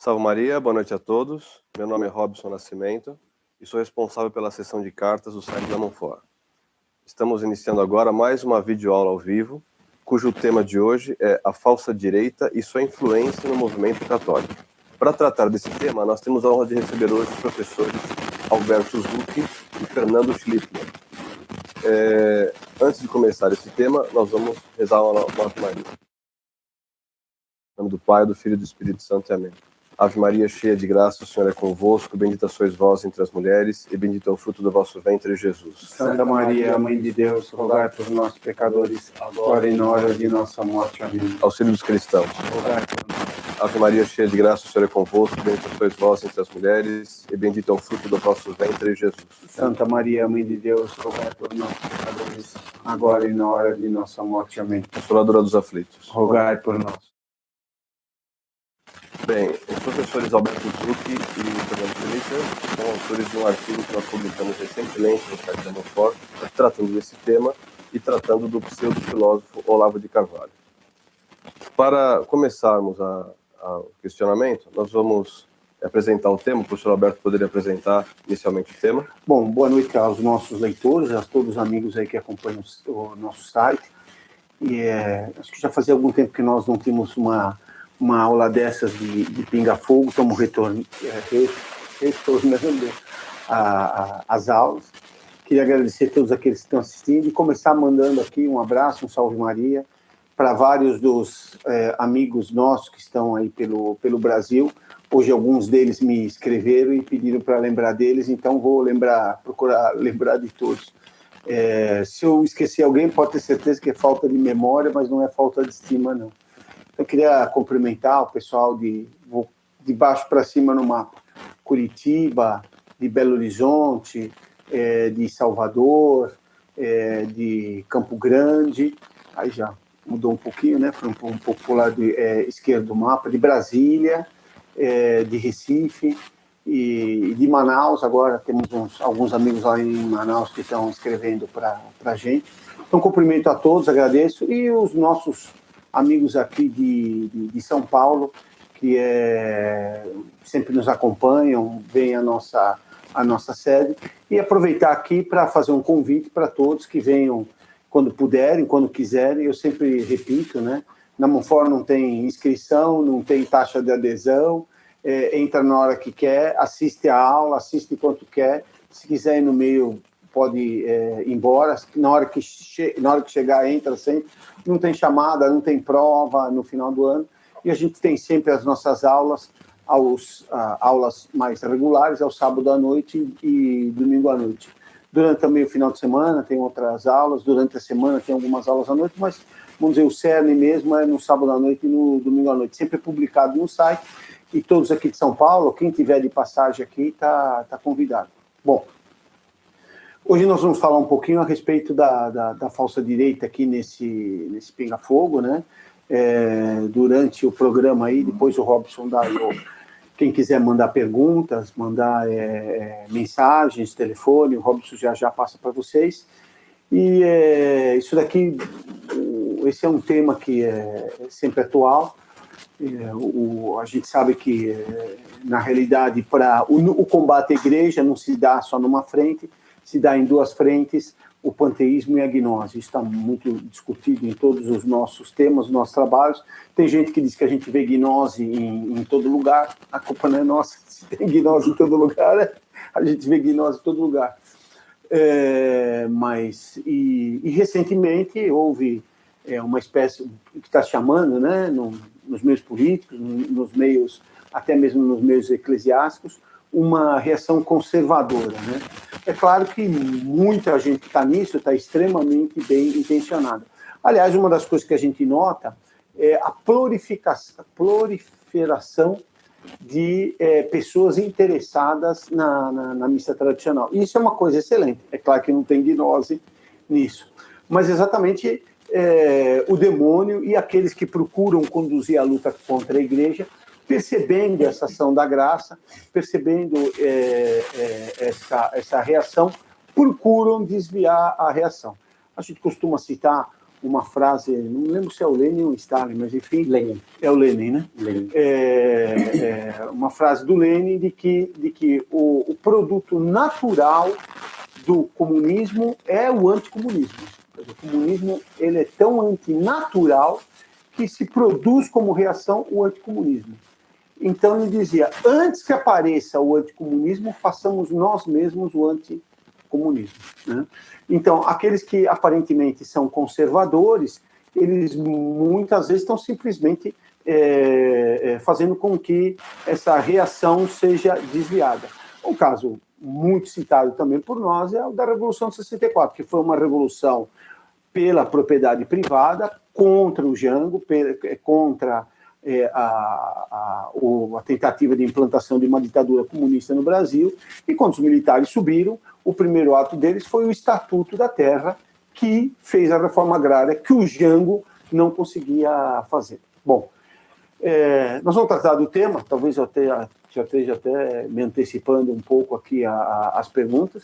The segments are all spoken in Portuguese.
Salve Maria, boa noite a todos. Meu nome é Robson Nascimento e sou responsável pela seção de cartas do site da Monfort. Estamos iniciando agora mais uma videoaula ao vivo, cujo tema de hoje é a falsa direita e sua influência no movimento católico. Para tratar desse tema, nós temos a honra de receber hoje os professores Alberto Zucchi e Fernando Schlittmann. Antes de começar esse tema, nós vamos rezar uma Ave Maria. Em nome do Pai, do Filho e do Espírito Santo. Amém. Ave Maria, cheia de graça, o Senhor é convosco, bendita sois vós entre as mulheres, e bendito é o fruto do vosso ventre, Jesus. Santa Maria, Mãe de Deus, rogai por nós, pecadores, agora e na hora de nossa morte. Amém. Auxílio dos cristãos. Rogai por nós. Ave Maria, cheia de graça, o Senhor é convosco, bendita sois vós entre as mulheres, e bendito é o fruto do vosso ventre, Jesus. Santa Maria, Mãe de Deus, rogai por nós, pecadores, agora e na hora de nossa morte. Amém. Consoladora dos aflitos. Rogai por nós. Bem, os professores Alberto Zucchi e Fernando Schlittmann são autores de um artigo que nós publicamos recentemente no site da Monfort, tratando desse tema e tratando do pseudo-filósofo Olavo de Carvalho. Para começarmos o questionamento, nós vamos apresentar o tema. O professor Alberto poderia apresentar inicialmente o tema. Bom, boa noite aos nossos leitores, a todos os amigos aí que acompanham o nosso site. E acho que já fazia algum tempo que nós não tínhamos uma aula dessas de pinga-fogo, estamos retornando às aulas. Queria agradecer a todos aqueles que estão assistindo e começar mandando aqui um abraço, um salve Maria, para vários dos amigos nossos que estão aí pelo Brasil. Hoje alguns deles me escreveram e pediram para lembrar deles, então vou procurar lembrar de todos. Se eu esquecer alguém, pode ter certeza que é falta de memória, mas não é falta de estima, não. Eu queria cumprimentar o pessoal de baixo para cima no mapa. Curitiba, de Belo Horizonte, de Salvador, de Campo Grande, aí já mudou um pouquinho, né? Foi um pouco para o lado esquerdo do mapa, de Brasília, de Recife e de Manaus. Agora temos alguns amigos lá em Manaus que estão escrevendo para a gente. Então, cumprimento a todos, agradeço. E os nossos amigos aqui de São Paulo, que sempre nos acompanham, vêm à nossa sede, e aproveitar aqui para fazer um convite para todos que venham quando puderem, quando quiserem. Eu sempre repito, né? Na Monfort não tem inscrição, não tem taxa de adesão, entra na hora que quer, assiste a aula, assiste quanto quer, se quiser ir no meio, pode ir embora, na hora que chegar, entra sempre. Não tem chamada, não tem prova no final do ano, e a gente tem sempre as nossas aulas, aulas mais regulares, ao sábado à noite e domingo à noite. Durante também o final de semana tem outras aulas, durante a semana tem algumas aulas à noite, mas, vamos dizer, o cerne mesmo é no sábado à noite e no domingo à noite, sempre publicado no site, e todos aqui de São Paulo, quem tiver de passagem aqui, está convidado. Bom, hoje nós vamos falar um pouquinho a respeito da falsa direita aqui nesse pinga-fogo, né? Durante o programa aí, depois o Robson dá, quem quiser mandar perguntas, mandar mensagens, telefone, o Robson já passa para vocês. E isso daqui, esse é um tema que é sempre atual. A gente sabe que, na realidade, o combate à igreja não se dá só numa frente, se dá em duas frentes, o panteísmo e a gnose. Isso está muito discutido em todos os nossos temas, nos nossos trabalhos. Tem gente que diz que a gente vê gnose em todo lugar, a culpa não é nossa, se tem gnose em todo lugar, a gente vê gnose em todo lugar. Mas recentemente houve uma espécie que está chamando, né, nos meios políticos, nos meios, até mesmo nos meios eclesiásticos, uma reação conservadora, né? É claro que muita gente que está nisso está extremamente bem intencionada. Aliás, uma das coisas que a gente nota é a proliferação de pessoas interessadas na missa tradicional. Isso é uma coisa excelente. É claro que não tem gnose nisso, mas exatamente o demônio e aqueles que procuram conduzir a luta contra a igreja, percebendo essa ação da graça, percebendo essa reação, procuram desviar a reação. A gente costuma citar uma frase, não lembro se é o Lenin ou o Stalin, mas enfim... Lenin. É o Lenin, né? Lenin. Uma frase do Lenin de que o produto natural do comunismo é o anticomunismo. O comunismo ele é tão antinatural que se produz como reação o anticomunismo. Então ele dizia, antes que apareça o anticomunismo, façamos nós mesmos o anticomunismo. Né? Então, aqueles que aparentemente são conservadores, eles muitas vezes estão simplesmente fazendo com que essa reação seja desviada. Um caso muito citado também por nós é o da Revolução de 64, que foi uma revolução pela propriedade privada, contra o Jango, contra a tentativa de implantação de uma ditadura comunista no Brasil, e quando os militares subiram, o primeiro ato deles foi o Estatuto da Terra, que fez a reforma agrária que o Jango não conseguia fazer. Bom, nós vamos tratar do tema, talvez eu já esteja até me antecipando um pouco aqui as perguntas,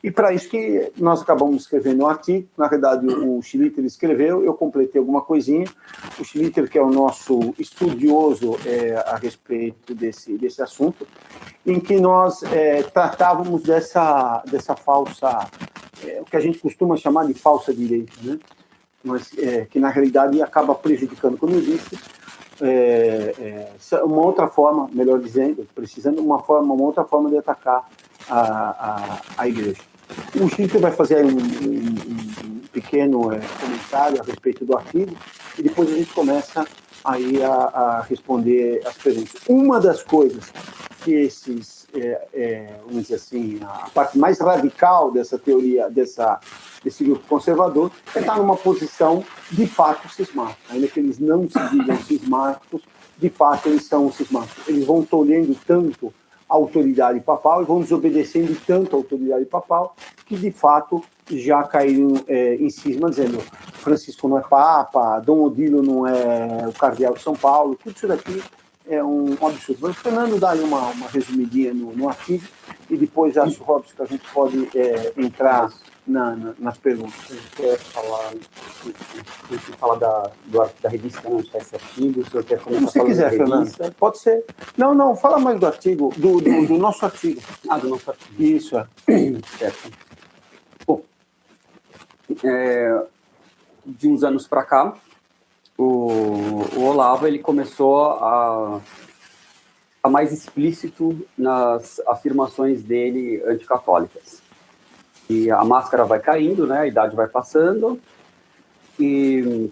e para isso que nós acabamos escrevendo um artigo, na verdade o Schlitter escreveu, eu completei alguma coisinha, o Schlitter, que é o nosso estudioso a respeito desse assunto, em que nós tratávamos dessa falsa, o que a gente costuma chamar de falsa direita, né? Mas que na realidade acaba prejudicando, como eu disse, uma outra forma, melhor dizendo, precisando uma outra forma de atacar a igreja. O Schlitter vai fazer um pequeno comentário a respeito do artigo e depois a gente começa aí a responder as perguntas. Uma das coisas que esses, vamos dizer assim, a parte mais radical dessa teoria, desse grupo conservador, é estar numa posição de fato cismática. Ainda que eles não se digam cismáticos, de fato eles são cismáticos. Eles vão tolhendo tanto a autoridade papal e vão desobedecendo tanto a autoridade papal que, de fato, já caíram em cisma, dizendo Francisco não é papa, Dom Odilo não é o cardeal de São Paulo, tudo isso daqui é um absurdo. Mas o Fernando dá aí uma resumidinha no artigo e depois acho, Robson, que a gente pode entrar nas perguntas. A gente quer falar da revista, não, esse artigo, se você quer começar se você quiser, Fernando, pode ser. Não, fala mais do artigo, do nosso artigo. Do nosso artigo. Isso, Certo. Bom, de uns anos para cá, o Olavo ele começou a mais explícito nas afirmações dele anticatólicas. E a máscara vai caindo, né? A idade vai passando, e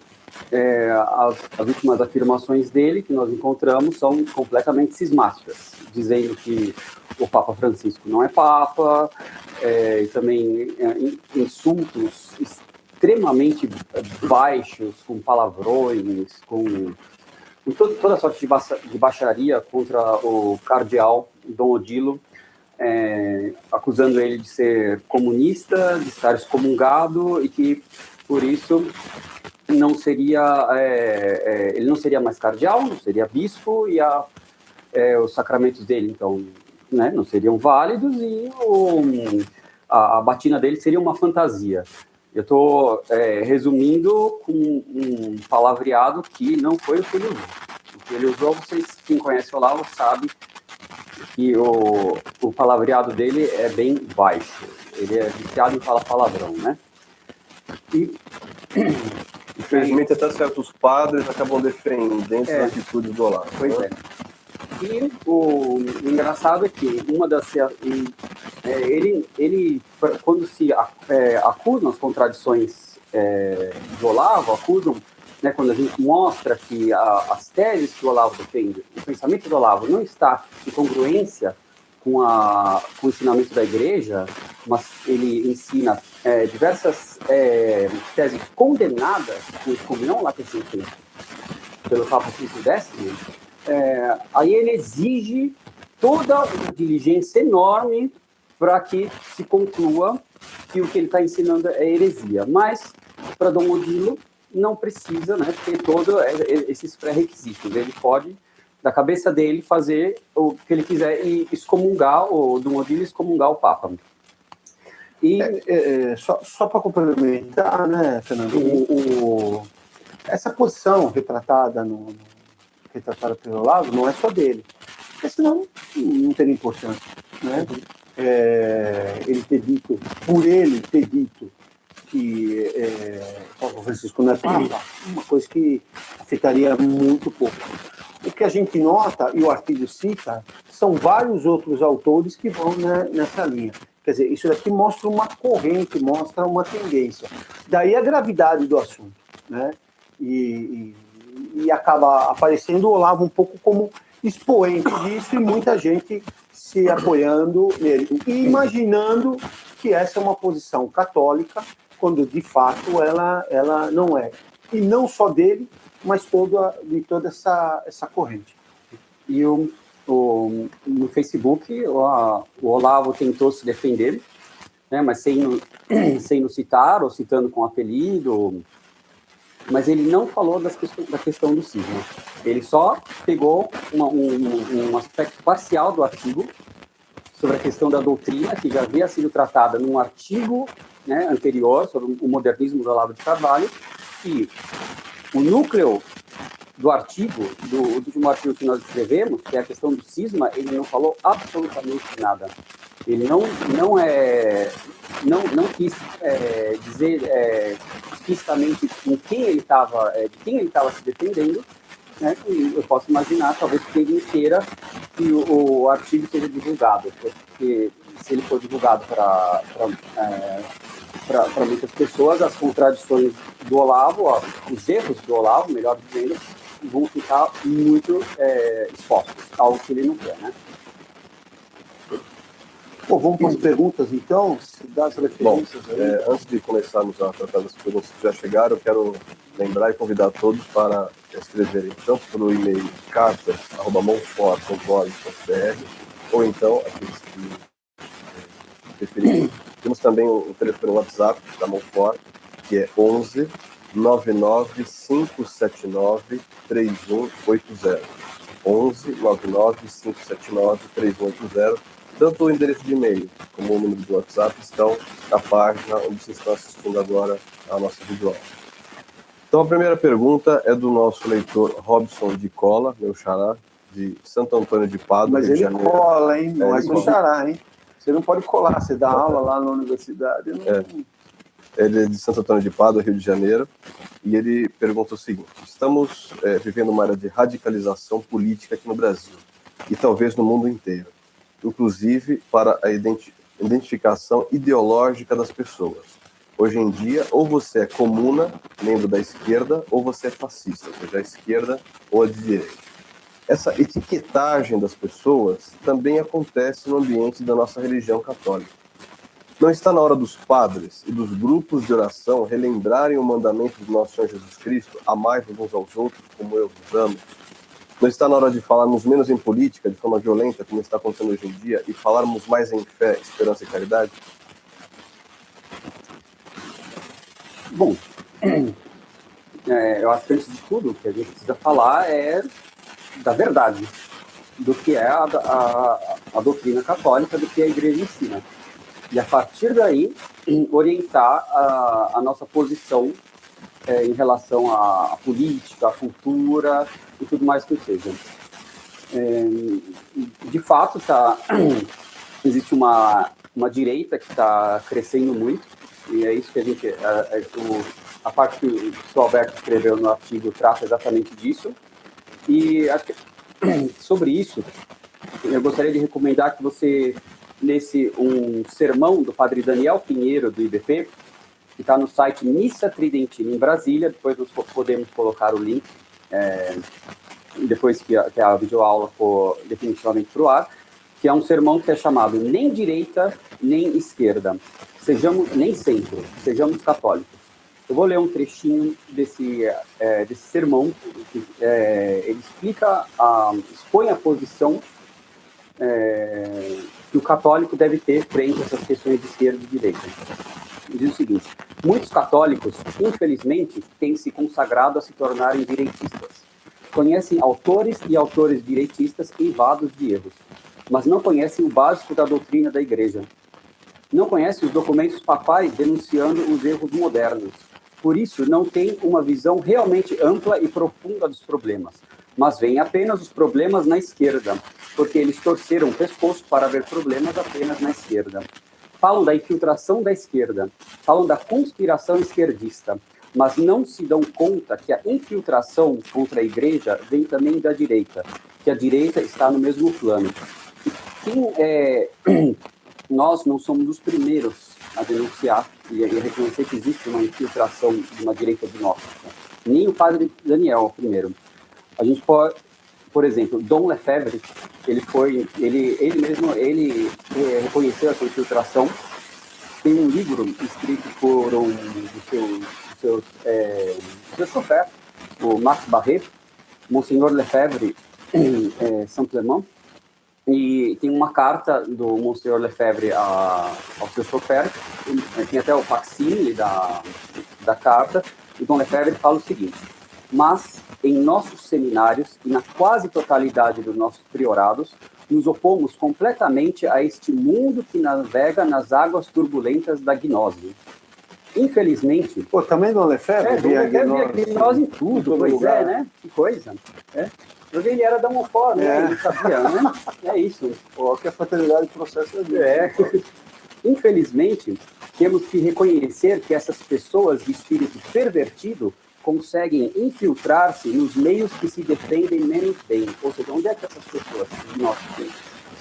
as últimas afirmações dele que nós encontramos são completamente cismáticas, dizendo que o Papa Francisco não é Papa, e também insultos extremamente baixos, com palavrões, com toda sorte de baixaria contra o cardeal Dom Odilo, acusando ele de ser comunista, de estar excomungado e que, por isso, não seria, ele não seria mais cardeal, não seria bispo e os sacramentos dele, então, né, não seriam válidos e a batina dele seria uma fantasia. Eu estou resumindo com um palavreado que não foi o que ele usou. O que ele usou, quem conhece o Olavo sabe que o palavreado dele é bem baixo. Ele é viciado em falar palavrão, né? E, infelizmente, até certos padres acabam defendendo as atitudes do Olavo. Pois é. E o engraçado é que ele quando se acusam as contradições do Olavo, acusam, né, quando a gente mostra que as teses que o Olavo defende, o pensamento do Olavo não está em congruência com o ensinamento da Igreja, mas ele ensina diversas teses condenadas por excomunhão latencista pelo Papa Francisco X, aí ele exige toda uma diligência enorme para que se conclua que o que ele está ensinando é heresia. Mas, para Dom Odilo, não precisa, né, ter todos esses pré-requisitos. Ele pode, da cabeça dele, fazer o que ele quiser e excomungar, o Dom Odilo excomungar o Papa. E Só para complementar, né, Fernando, essa posição retratada pelo Olavo não é só dele, porque senão não teria importância, né? Ele ter dito que Papa Francisco não é Papa, uma coisa que afetaria muito pouco. O que a gente nota, e o artigo cita, são vários outros autores que vão, né, nessa linha. Quer dizer, isso daqui mostra uma corrente, mostra uma tendência. Daí a gravidade do assunto, né? E acaba aparecendo o Olavo um pouco como expoente disso e muita gente se apoiando nele e imaginando que essa é uma posição católica, quando de fato ela não é. E não só dele, mas de toda essa corrente. E no Facebook, o Olavo tentou se defender, né, mas sem nos citar, ou citando com apelido, mas ele não falou da questão do cisma. Ele só pegou um aspecto parcial do artigo sobre a questão da doutrina, que já havia sido tratada num artigo, né, anterior, sobre o modernismo do Olavo de Carvalho, e o núcleo do artigo, do último artigo que nós escrevemos, que é a questão do cisma, ele não falou absolutamente nada. Ele não quis dizer explicitamente de quem ele estava se defendendo, né? E eu posso imaginar, talvez, que ele queira que o artigo seja divulgado, porque se ele for divulgado para muitas pessoas, as contradições do Olavo, os erros do Olavo, melhor dizendo, vão ficar muito expostos, algo que ele não quer, né? Bom, vamos para as perguntas, então, das referências. Bom, antes de começarmos a tratar das perguntas que já chegaram, eu quero lembrar e convidar todos para escreverem tanto pelo e-mail cartas@monfort.org.br ou então, aqueles que preferirem, temos também o telefone WhatsApp da Monfort, que é 11 99 579 3180. 11 99 579 3180. Tanto o endereço de e-mail como o número do WhatsApp estão na página onde vocês estão assistindo agora a nossa videoaula. Então, a primeira pergunta é do nosso leitor Robson de Cola, meu xará, de Santo Antônio de Pádua, Mas ele cola, hein? Não é seu xará, hein? Você não pode colar, você dá aula lá na universidade. Ele é de Santo Antônio de Pádua, Rio de Janeiro, e ele pergunta o seguinte: estamos vivendo uma era de radicalização política aqui no Brasil, e talvez no mundo inteiro, inclusive para a identificação ideológica das pessoas. Hoje em dia, ou você é comuna, membro da esquerda, ou você é fascista, seja a esquerda ou a de direita. Essa etiquetagem das pessoas também acontece no ambiente da nossa religião católica. Não está na hora dos padres e dos grupos de oração relembrarem o mandamento do nosso Senhor Jesus Cristo, amai-vos uns aos outros como eu vos amo? Não está na hora de falarmos menos em política, de forma violenta, como está acontecendo hoje em dia, e falarmos mais em fé, esperança e caridade? Bom, eu acho que antes de tudo, o que a gente precisa falar é da verdade, do que é a doutrina católica, do que a igreja ensina. E a partir daí, orientar a nossa posição em relação à política, à cultura e tudo mais que seja. De fato, existe uma direita que está crescendo muito, e é isso que a gente... A parte que o Sr. Alberto escreveu no artigo trata exatamente disso. E acho que, sobre isso, eu gostaria de recomendar que você lesse um sermão do padre Daniel Pinheiro, do IBP, que está no site Missa Tridentina em Brasília. Depois nós podemos colocar o link, depois que a videoaula for definitivamente para o ar, que é um sermão que é chamado Nem Direita, Nem Esquerda, nem centro, sejamos católicos. Eu vou ler um trechinho desse sermão, que ele expõe a posição que o católico deve ter frente a essas questões de esquerda e direita. Diz o seguinte: muitos católicos, infelizmente, têm se consagrado a se tornarem direitistas. Conhecem autores e autores direitistas eivados de erros, mas não conhecem o básico da doutrina da Igreja. não conhece os documentos papais denunciando os erros modernos. Por isso, não tem uma visão realmente ampla e profunda dos problemas, mas veem apenas os problemas na esquerda, porque eles torceram o pescoço para ver problemas apenas na esquerda. Falam da infiltração da esquerda, falam da conspiração esquerdista, mas não se dão conta que a infiltração contra a igreja vem também da direita, que a direita está no mesmo plano. Nós não somos os primeiros a denunciar e a reconhecer que existe uma infiltração de uma direita gnóstica. Nem o padre Daniel é o primeiro. A gente pode, por exemplo, Dom Lefebvre, ele reconheceu essa infiltração. Tem um livro escrito por um dos seus chofés, o Max Barret, Monseigneur Lefebvre Saint-Clément, e tem uma carta do Monseigneur Lefebvre ao seu chofer, tem até o facsímile da carta, e Dom Lefebvre fala o seguinte: mas em nossos seminários e na quase totalidade dos nossos priorados, nos opomos completamente a este mundo que navega nas águas turbulentas da gnose. Infelizmente... Pô, também Dom Lefebvre via gnose em tudo, pois lugar. Né? Que coisa. Porque ele era da uma forma, ele sabia, né? É isso. Pô, que a fraternidade processa isso. Infelizmente, temos que reconhecer que essas pessoas de espírito pervertido conseguem infiltrar-se nos meios que se defendem menos bem. Ou seja, onde é que essas pessoas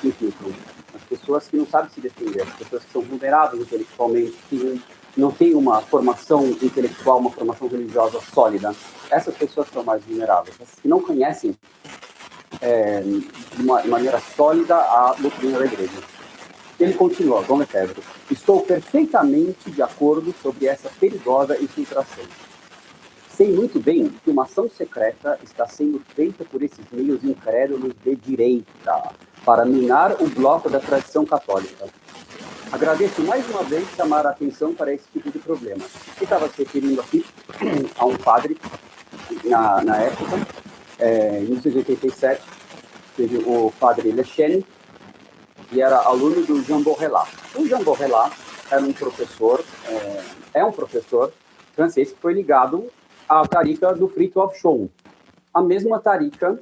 se infiltram? As pessoas que não sabem se defender, as pessoas que são vulneráveis intelectualmente, que não têm uma formação intelectual, uma formação religiosa sólida. Essas pessoas são mais vulneráveis. As que não conhecem de maneira sólida a doutrina da igreja. Ele continua, Dom Lefebvre: estou perfeitamente de acordo sobre essa perigosa infiltração. Sei muito bem que uma ação secreta está sendo feita por esses meios incrédulos de direita para minar o bloco da tradição católica. Agradeço mais uma vez chamar a atenção para esse tipo de problema. Eu estava se referindo aqui a um padre, na época, em 1987, teve o padre Lechen, que era aluno do Jean Borrelat. O Jean Borrelat era um professor francês que foi ligado à tarica do Fritjof Schoen, a mesma tarica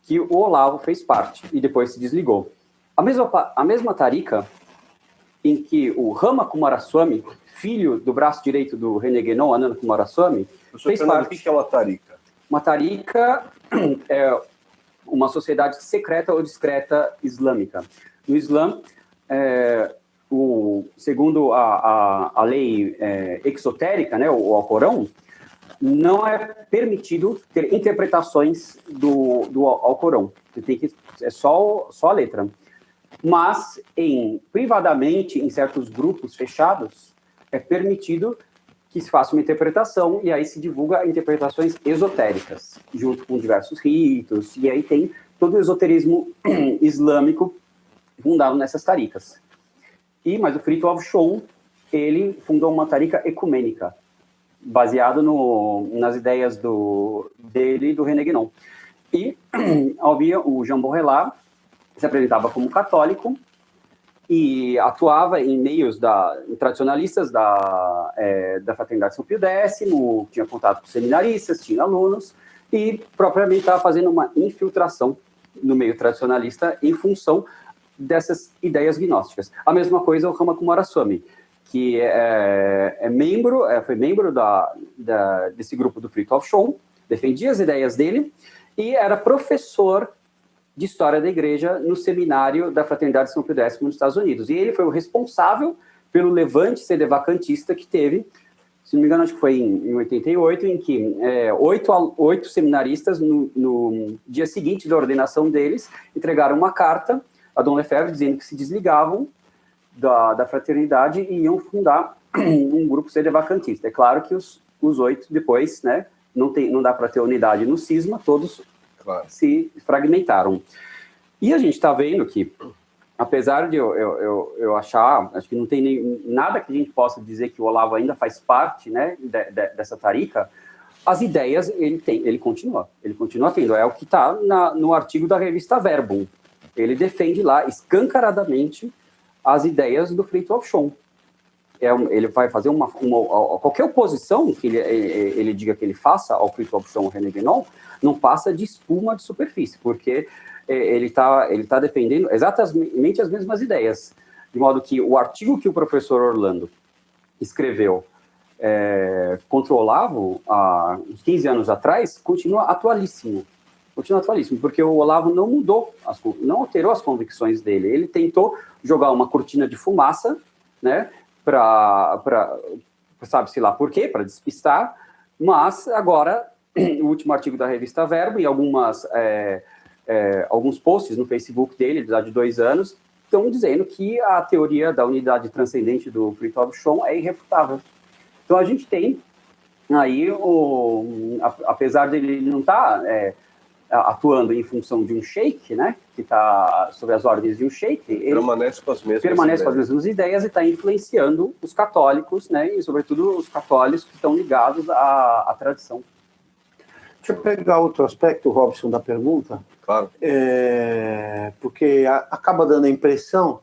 que o Olavo fez parte e depois se desligou. A mesma tarica em que o Rama Kumaraswamy, filho do braço direito do René Guénon, Ananda Kumaraswamy, fez parte. O que é uma tarica? Uma tarica é uma sociedade secreta ou discreta islâmica. No Islã, segundo a lei exotérica, né, o Alcorão, não é permitido ter interpretações do Alcorão. É só a letra. Mas, privadamente, em certos grupos fechados, é permitido que se faça uma interpretação, e aí se divulga interpretações esotéricas, junto com diversos ritos, e aí tem todo o esoterismo islâmico fundado nessas taricas. Mas o Fritjof Schoen, ele fundou uma tarica ecumênica, baseado nas ideias dele e do René Guénon. E havia o Jean Borrelat, se apresentava como católico e atuava em meios tradicionalistas da Fraternidade São Pio X, tinha contato com seminaristas, tinha alunos, e propriamente estava fazendo uma infiltração no meio tradicionalista em função dessas ideias gnósticas. A mesma coisa o Rama Kumaraswamy, que foi membro desse grupo do Fritjof Schoen, defendia as ideias dele e era professor de História da Igreja no seminário da Fraternidade São Pio X nos Estados Unidos. E ele foi o responsável pelo levante sedevacantista que teve, se não me engano, acho que foi em 88, em que 8 seminaristas, no dia seguinte da ordenação deles, entregaram uma carta a Dom Lefebvre dizendo que se desligavam da fraternidade e iam fundar um grupo sedevacantista. É claro que os 8 depois, né, não dá para ter unidade no cisma, todos se fragmentaram. E a gente está vendo que, apesar de eu achar, acho que não tem nada que a gente possa dizer que o Olavo ainda faz parte, né, dessa tarica, as ideias ele continua tendo. É o que está no artigo da revista Verbum. Ele defende lá escancaradamente as ideias do Fritjof Schuon. Ele vai fazer qualquer oposição que ele diga que ele faça ao Fritjof Schuon ou René Guénon, não passa de espuma de superfície, porque ele tá defendendo exatamente as mesmas ideias, de modo que o artigo que o professor Orlando escreveu contra o Olavo, há uns 15 anos atrás, continua atualíssimo, porque o Olavo não mudou, não alterou as convicções dele. Ele tentou jogar uma cortina de fumaça, né, sabe-se lá por quê, para despistar, mas agora, o último artigo da revista Verbo e alguns posts no Facebook dele, de 2 anos, estão dizendo que a teoria da unidade transcendente do Fritjof Schuon é irrefutável. Então, a gente tem aí, apesar de ele não estar atuando em função de um sheik, né, que está sob as ordens de um sheik, ele permanece com as mesmas ideias e está influenciando os católicos, né, e sobretudo os católicos que estão ligados à tradição. Deixa eu pegar outro aspecto, Robson, da pergunta. Claro. Porque acaba dando a impressão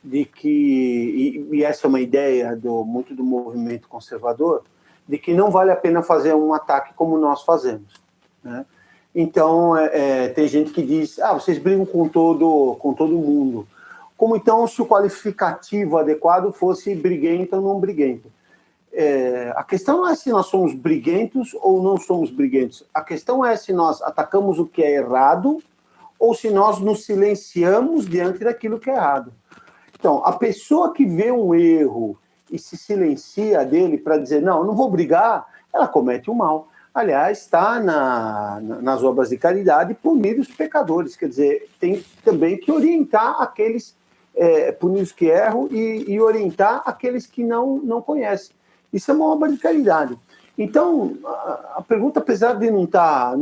de que, e essa é uma ideia muito do movimento conservador, de que não vale a pena fazer um ataque como nós fazemos, né? Então, tem gente que diz, vocês brigam com todo mundo. Como então se o qualificativo adequado fosse briguento ou não briguento? A questão não é se nós somos briguentos ou não somos briguentos. A questão é se nós atacamos o que é errado ou se nós nos silenciamos diante daquilo que é errado. Então, a pessoa que vê um erro e se silencia dele para dizer, não vou brigar, ela comete um mal. Aliás, está nas obras de caridade punir os pecadores. Quer dizer, tem também que orientar aqueles, punir os que erram e orientar aqueles que não conhecem. Isso é uma obra de caridade. Então, a pergunta, apesar de não estar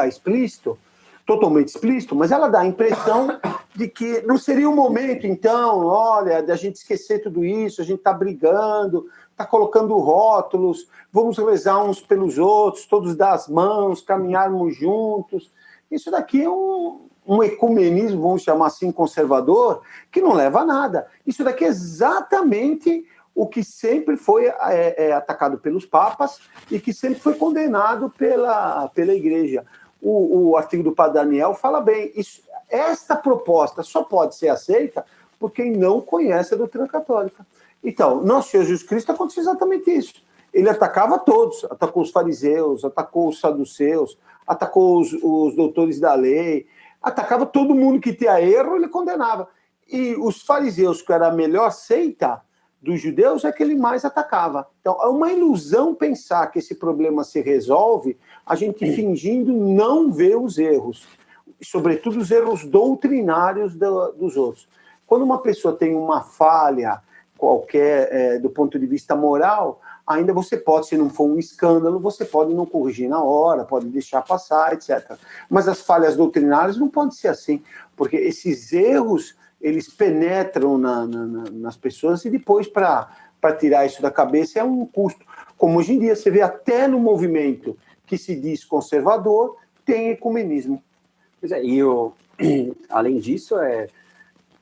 explícito, totalmente explícito, mas ela dá a impressão de que não seria o momento, então, olha, da gente esquecer tudo isso, a gente está brigando, está colocando rótulos, vamos rezar uns pelos outros, todos dar as mãos, caminharmos juntos. Isso daqui é um ecumenismo, vamos chamar assim, conservador, que não leva a nada. Isso daqui é exatamente o que sempre foi atacado pelos papas e que sempre foi condenado pela Igreja. O artigo do Padre Daniel fala bem, esta proposta só pode ser aceita por quem não conhece a doutrina católica. Então, nosso Senhor Jesus Cristo aconteceu exatamente isso. Ele atacava todos, atacou os fariseus, atacou os saduceus, atacou os doutores da lei, atacava todo mundo que tinha erro, ele condenava. E os fariseus, que era a melhor seita dos judeus, é que ele mais atacava. Então, é uma ilusão pensar que esse problema se resolve a gente fingindo não ver os erros, sobretudo os erros doutrinários dos outros. Quando uma pessoa tem uma falha qualquer do ponto de vista moral, ainda você pode, se não for um escândalo, você pode não corrigir na hora, pode deixar passar, etc. Mas as falhas doutrinárias não podem ser assim, porque esses erros eles penetram nas pessoas e depois para tirar isso da cabeça é um custo. Como hoje em dia você vê até no movimento que se diz conservador, tem ecumenismo. Pois é, além disso,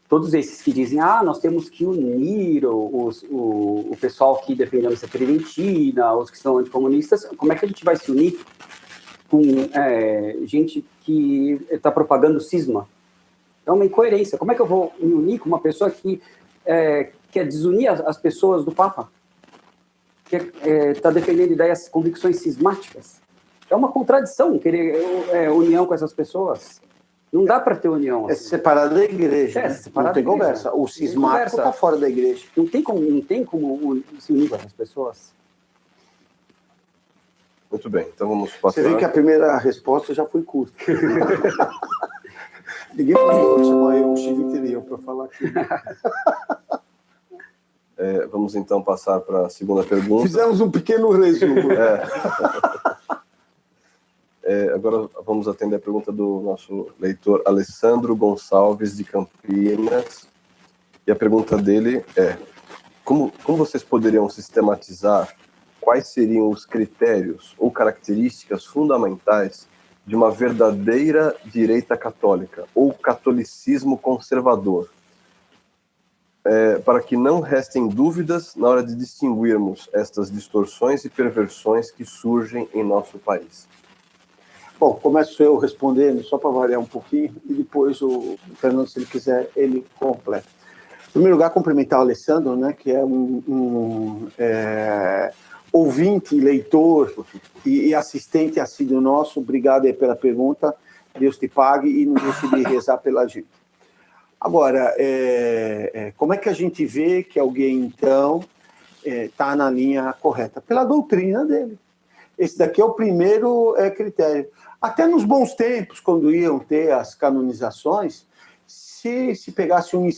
todos esses que dizem, nós temos que unir o pessoal que defende a missa tridentina, os que são anticomunistas, como é que a gente vai se unir com gente que está propagando cisma? É uma incoerência. Como é que eu vou me unir com uma pessoa que quer desunir as pessoas do Papa? Que está defendendo ideias, convicções cismáticas? É uma contradição querer união com essas pessoas. Não dá para ter união. Assim. É separado da igreja. Não tem conversa. O cismático está fora da igreja. Não tem como se unir com essas pessoas. Muito bem, então vamos passar. Você vê que a primeira resposta já foi curta. Ninguém pode chamar eu, o Chivite e eu, para falar aqui. Vamos então passar para a segunda pergunta. Fizemos um pequeno resumo. Agora vamos atender a pergunta do nosso leitor Alessandro Gonçalves de Campinas. E a pergunta dele é: como vocês poderiam sistematizar quais seriam os critérios ou características fundamentais de uma verdadeira direita católica ou catolicismo conservador? para que não restem dúvidas na hora de distinguirmos estas distorções e perversões que surgem em nosso país? Bom, começo eu respondendo, só para variar um pouquinho, e depois o Fernando, se ele quiser, ele completa. Em primeiro lugar, cumprimentar o Alessandro, né, que é ouvinte, leitor e assistente assíduo nosso. Obrigado aí pela pergunta, Deus te pague e não deixe de rezar pela gente. Agora, como é que a gente vê que alguém, então, está na linha correta? Pela doutrina dele. Esse daqui é o primeiro critério. Até nos bons tempos, quando iam ter as canonizações, se pegasse um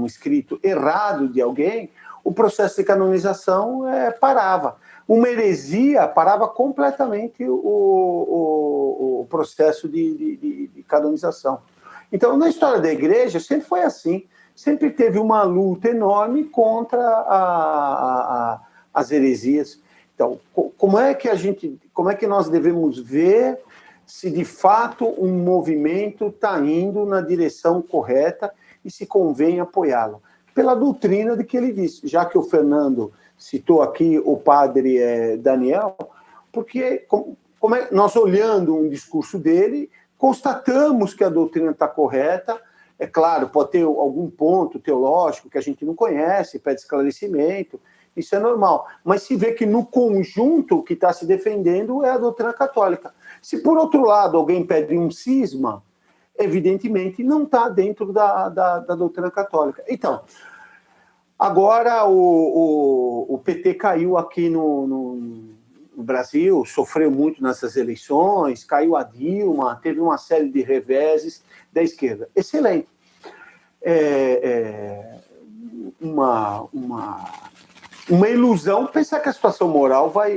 escrito errado de alguém, o processo de canonização parava. Uma heresia parava completamente o processo de canonização. Então, na história da igreja, sempre foi assim. Sempre teve uma luta enorme contra as heresias. Então, como é que nós devemos ver se de fato um movimento está indo na direção correta e se convém apoiá-lo? Pela doutrina de que ele disse, já que o Fernando citou aqui o padre Daniel, porque nós olhando um discurso dele, constatamos que a doutrina está correta. É claro, pode ter algum ponto teológico que a gente não conhece, pede esclarecimento, isso é normal. Mas se vê que no conjunto o que está se defendendo é a doutrina católica. Se, por outro lado, alguém pede um cisma, evidentemente não está dentro da doutrina católica. Então, agora o PT caiu aqui no Brasil, sofreu muito nessas eleições, caiu a Dilma, teve uma série de reveses da esquerda. Excelente. Uma ilusão pensar que a situação moral vai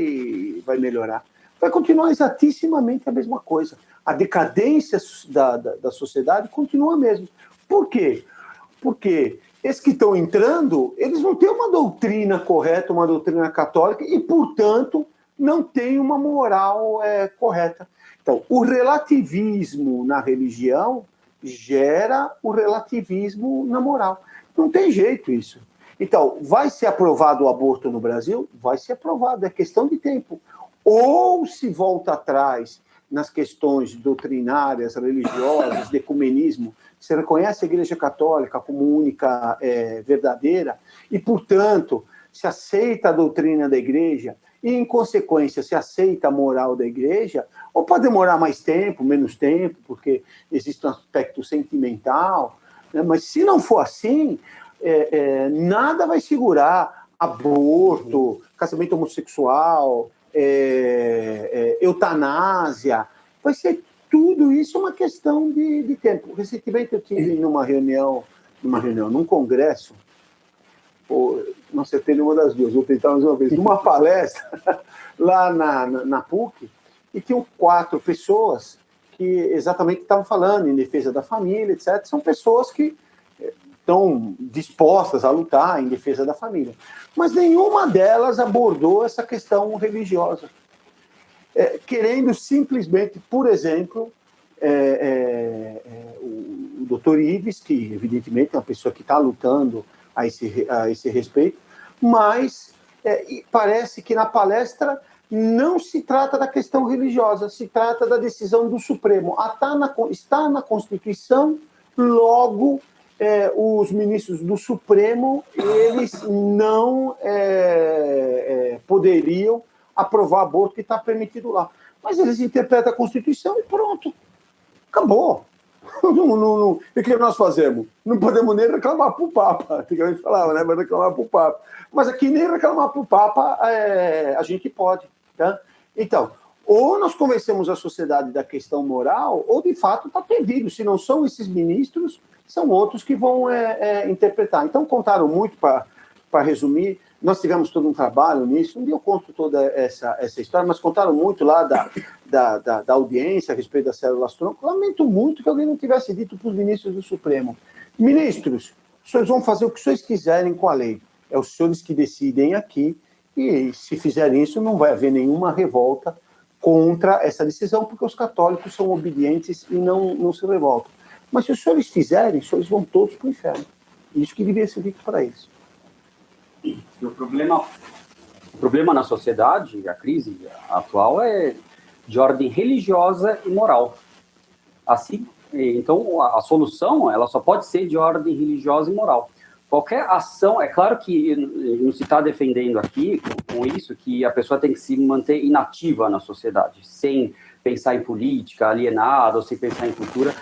melhorar. Vai continuar exatissimamente a mesma coisa. A decadência da sociedade continua a mesma. Por quê? Porque esses que estão entrando, eles não têm uma doutrina correta, uma doutrina católica, e, portanto, não têm uma moral correta. Então, o relativismo na religião gera o relativismo na moral. Não tem jeito isso. Então, vai ser aprovado o aborto no Brasil? Vai ser aprovado, é questão de tempo. Ou se volta atrás nas questões doutrinárias, religiosas, de ecumenismo, se reconhece a Igreja Católica como única verdadeira e, portanto, se aceita a doutrina da Igreja e, em consequência, se aceita a moral da Igreja, ou pode demorar mais tempo, menos tempo, porque existe um aspecto sentimental, né? Mas se não for assim, nada vai segurar aborto, casamento homossexual, eutanásia. Vai ser tudo isso uma questão de tempo. Recentemente eu tive num congresso, não acertei nenhuma das duas, vou tentar mais uma vez, numa palestra lá na PUC, e tinham 4 pessoas que exatamente estavam falando em defesa da família, etc. São pessoas que estão dispostas a lutar em defesa da família. Mas nenhuma delas abordou essa questão religiosa. Querendo simplesmente, por exemplo, o doutor Ives, que evidentemente é uma pessoa que está lutando a esse respeito, mas parece que na palestra não se trata da questão religiosa, se trata da decisão do Supremo. Está na Constituição, logo os ministros do Supremo, eles não poderiam aprovar aborto que está permitido lá. Mas eles interpretam a Constituição e pronto. Acabou. O que nós fazemos? Não podemos nem reclamar para o Papa. Antigamente falava, né? Mas reclamar para o Papa. Mas aqui nem reclamar para o Papa a gente pode. Tá? Então, ou nós convencemos a sociedade da questão moral, ou de fato está perdido. Se não são esses ministros, são outros que vão interpretar. Então, contaram muito, para resumir, nós tivemos todo um trabalho nisso, um dia eu conto toda essa história, mas contaram muito lá da audiência a respeito das células-tronco. Lamento muito que alguém não tivesse dito para os ministros do Supremo: ministros, os senhores vão fazer o que os senhores quiserem com a lei. É os senhores que decidem aqui, e se fizerem isso, não vai haver nenhuma revolta contra essa decisão, porque os católicos são obedientes e não se revoltam. Mas se os senhores fizerem, os senhores vão todos para o inferno. Isso que devia ser dito para eles. E o problema na sociedade, a crise atual, é de ordem religiosa e moral. Assim, então, a solução ela só pode ser de ordem religiosa e moral. Qualquer ação, é claro que não se está defendendo aqui com isso que a pessoa tem que se manter inativa na sociedade, sem pensar em política, alienada, ou sem pensar em cultura.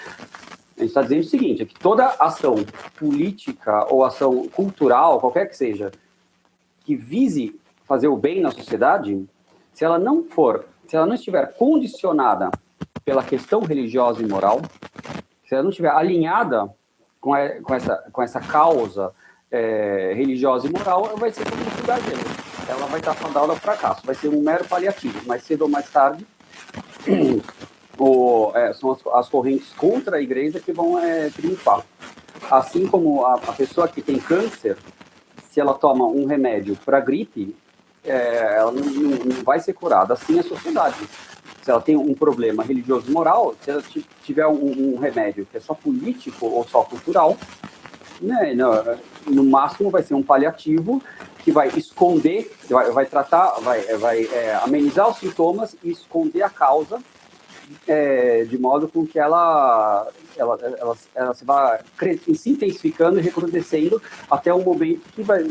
A gente está dizendo o seguinte, é que toda ação política ou ação cultural, qualquer que seja, que vise fazer o bem na sociedade, se ela não estiver condicionada pela questão religiosa e moral, se ela não estiver alinhada com essa causa religiosa e moral, vai ser como um fugageiro. Ela vai estar fadada ao fracasso, vai ser um mero paliativo. Mais cedo ou mais tarde, são as correntes contra a igreja que vão triunfar. Assim como a pessoa que tem câncer, se ela toma um remédio para gripe, ela não vai ser curada. Assim é a sociedade. Se ela tem um problema religioso e moral, se ela tiver um remédio que é só político ou só cultural, né, no máximo vai ser um paliativo que vai esconder, vai tratar, vai amenizar os sintomas e esconder a causa, de modo com que ela se vá se intensificando e recrudescendo até um momento que vai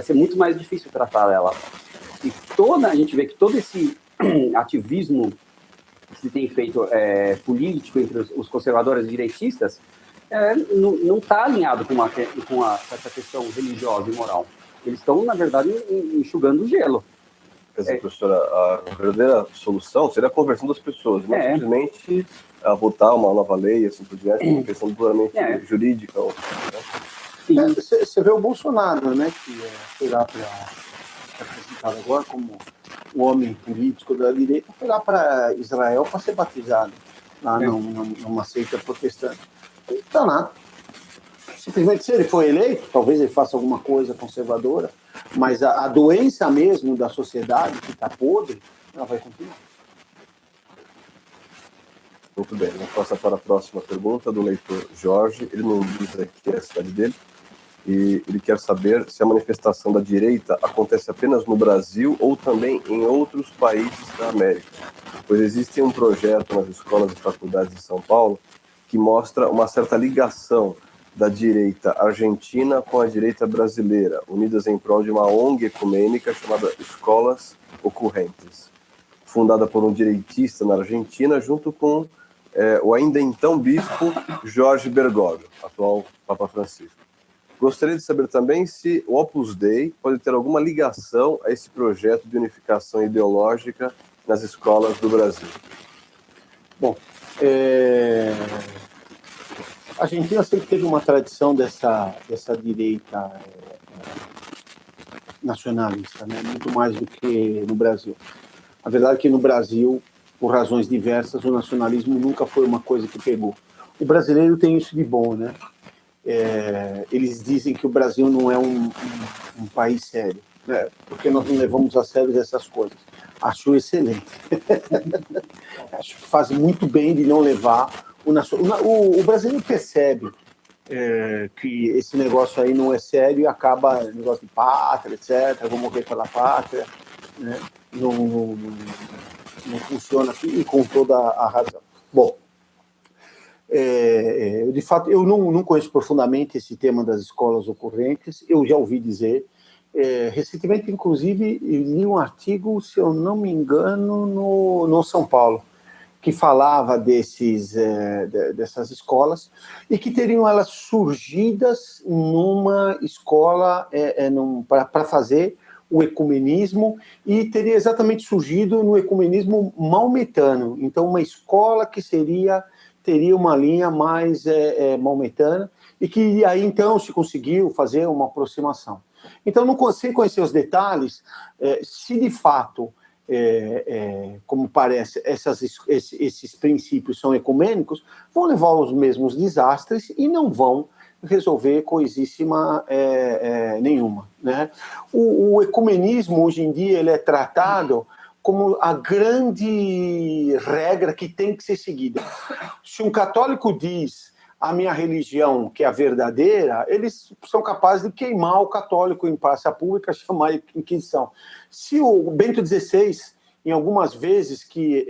ser muito mais difícil tratar ela. E a gente vê que todo esse ativismo que se tem feito político entre os conservadores e direitistas não está alinhado com essa questão religiosa e moral. Eles estão, na verdade, enxugando o gelo. Quer dizer, professora, a verdadeira solução seria a conversão das pessoas, não simplesmente votar uma nova lei, assim por diante, uma questão puramente jurídica. Né? Você vê o Bolsonaro, né, que foi lá apresentado agora como o homem político da direita, foi lá para Israel para ser batizado, lá numa seita protestante. Não está nada. Simplesmente, se ele for eleito, talvez ele faça alguma coisa conservadora, mas a doença mesmo da sociedade, que está podre, ela vai continuar. Muito bem, vamos passar para a próxima pergunta do leitor Jorge. Ele não diz aqui a cidade dele, e ele quer saber se a manifestação da direita acontece apenas no Brasil ou também em outros países da América, pois existe um projeto nas escolas e faculdades de São Paulo que mostra uma certa ligação da direita argentina com a direita brasileira, unidas em prol de uma ONG ecumênica chamada Escolas Ocorrentes, fundada por um direitista na Argentina, junto com o ainda então bispo Jorge Bergoglio, atual Papa Francisco. Gostaria de saber também se o Opus Dei pode ter alguma ligação a esse projeto de unificação ideológica nas escolas do Brasil. Bom, a Argentina sempre teve uma tradição dessa direita nacionalista, né? Muito mais do que no Brasil. A verdade é que no Brasil, por razões diversas, o nacionalismo nunca foi uma coisa que pegou. O brasileiro tem isso de bom, né? Eles dizem que o Brasil não é um país sério, né? Porque nós não levamos a sério essas coisas. Acho excelente. Acho que faz muito bem de não levar o brasileiro percebe que esse negócio aí não é sério e acaba negócio de pátria, etc. Vou morrer pela pátria, né? Não funciona aqui, e com toda a razão. Bom, de fato, eu não conheço profundamente esse tema das escolas ocorrentes. Eu já ouvi dizer. Recentemente, inclusive, eu li um artigo, se eu não me engano, no São Paulo, que falava dessas escolas e que teriam elas surgidas numa escola para fazer o ecumenismo, e teria exatamente surgido no ecumenismo maometano. Então, uma escola que teria uma linha mais maometana, e que aí então se conseguiu fazer uma aproximação. Então, sem conhecer os detalhes, se de fato, como parece, esses princípios são ecumênicos, vão levar aos mesmos desastres e não vão resolver coisíssima nenhuma, né? O ecumenismo, hoje em dia, ele é tratado como a grande regra que tem que ser seguida. Se um católico diz a minha religião, que é a verdadeira, eles são capazes de queimar o católico em praça pública, chamar de Inquisição. Se o Bento XVI, em algumas vezes que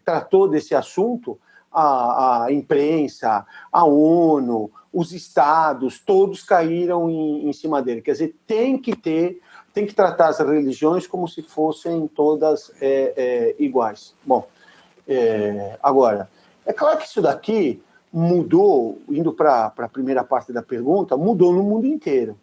tratou desse assunto, a imprensa, a ONU, os estados, todos caíram em cima dele. Quer dizer, tem que tratar as religiões como se fossem todas iguais. Bom, agora, é claro que isso daqui mudou, indo para a primeira parte da pergunta, mudou no mundo inteiro.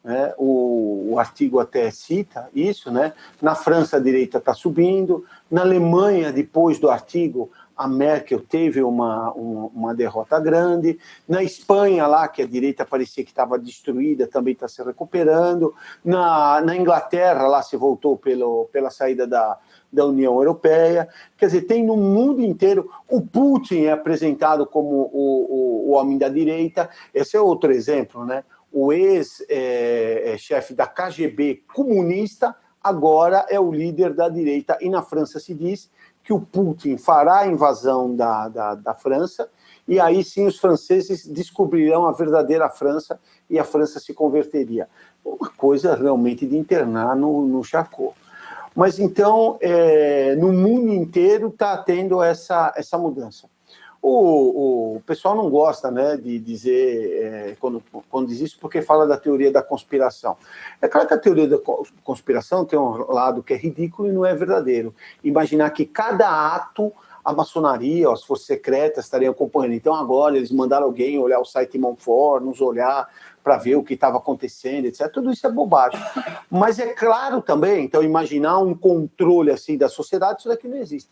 Né? O artigo até cita isso, né? Na França a direita está subindo, na Alemanha, depois do artigo, a Merkel teve uma derrota grande, na Espanha, lá, que a direita parecia que estava destruída, também está se recuperando, na Inglaterra, lá se voltou pela saída da União Europeia, quer dizer, tem no mundo inteiro, o Putin é apresentado como o homem da direita, esse é outro exemplo, né? O ex-chefe da KGB comunista agora é o líder da direita, e na França se diz que o Putin fará a invasão da França, e aí sim os franceses descobrirão a verdadeira França, e a França se converteria. Uma coisa realmente de internar no Charcot. Mas então, no mundo inteiro está tendo essa mudança. O pessoal não gosta, né, de dizer, quando diz isso, porque fala da teoria da conspiração. É claro que a teoria da conspiração tem um lado que é ridículo e não é verdadeiro. Imaginar que cada ato, a maçonaria, as forças secretas estariam acompanhando. Então agora eles mandaram alguém olhar o site Monfort, nos olhar para ver o que estava acontecendo, etc. Tudo isso é bobagem. Mas é claro também, então imaginar um controle assim da sociedade, isso daqui não existe.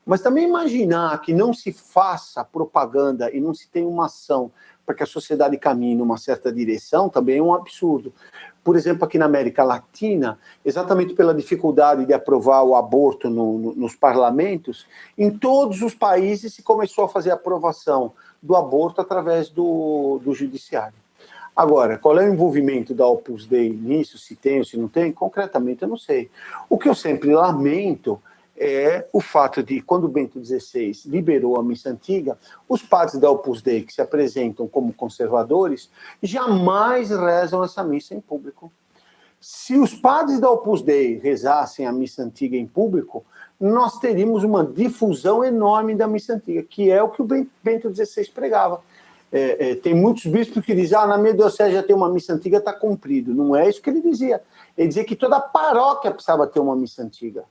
Mas também imaginar que não se faça propaganda e não se tenha uma ação para que a sociedade caminhe numa certa direção também é um absurdo. Por exemplo, aqui na América Latina, exatamente pela dificuldade de aprovar o aborto nos parlamentos, em todos os países se começou a fazer a aprovação do aborto através do judiciário. Agora, qual é o envolvimento da Opus Dei nisso, se tem ou se não tem? Concretamente, eu não sei. O que eu sempre lamento é o fato de, quando Bento XVI liberou a missa antiga, os padres da Opus Dei, que se apresentam como conservadores, jamais rezam essa missa em público. Se os padres da Opus Dei rezassem a missa antiga em público, nós teríamos uma difusão enorme da missa antiga, que é o que o Bento XVI pregava. Tem muitos bispos que dizem, na minha diocese já tem uma missa antiga, está cumprido. Não é isso que ele dizia. Ele dizia que toda paróquia precisava ter uma missa antiga.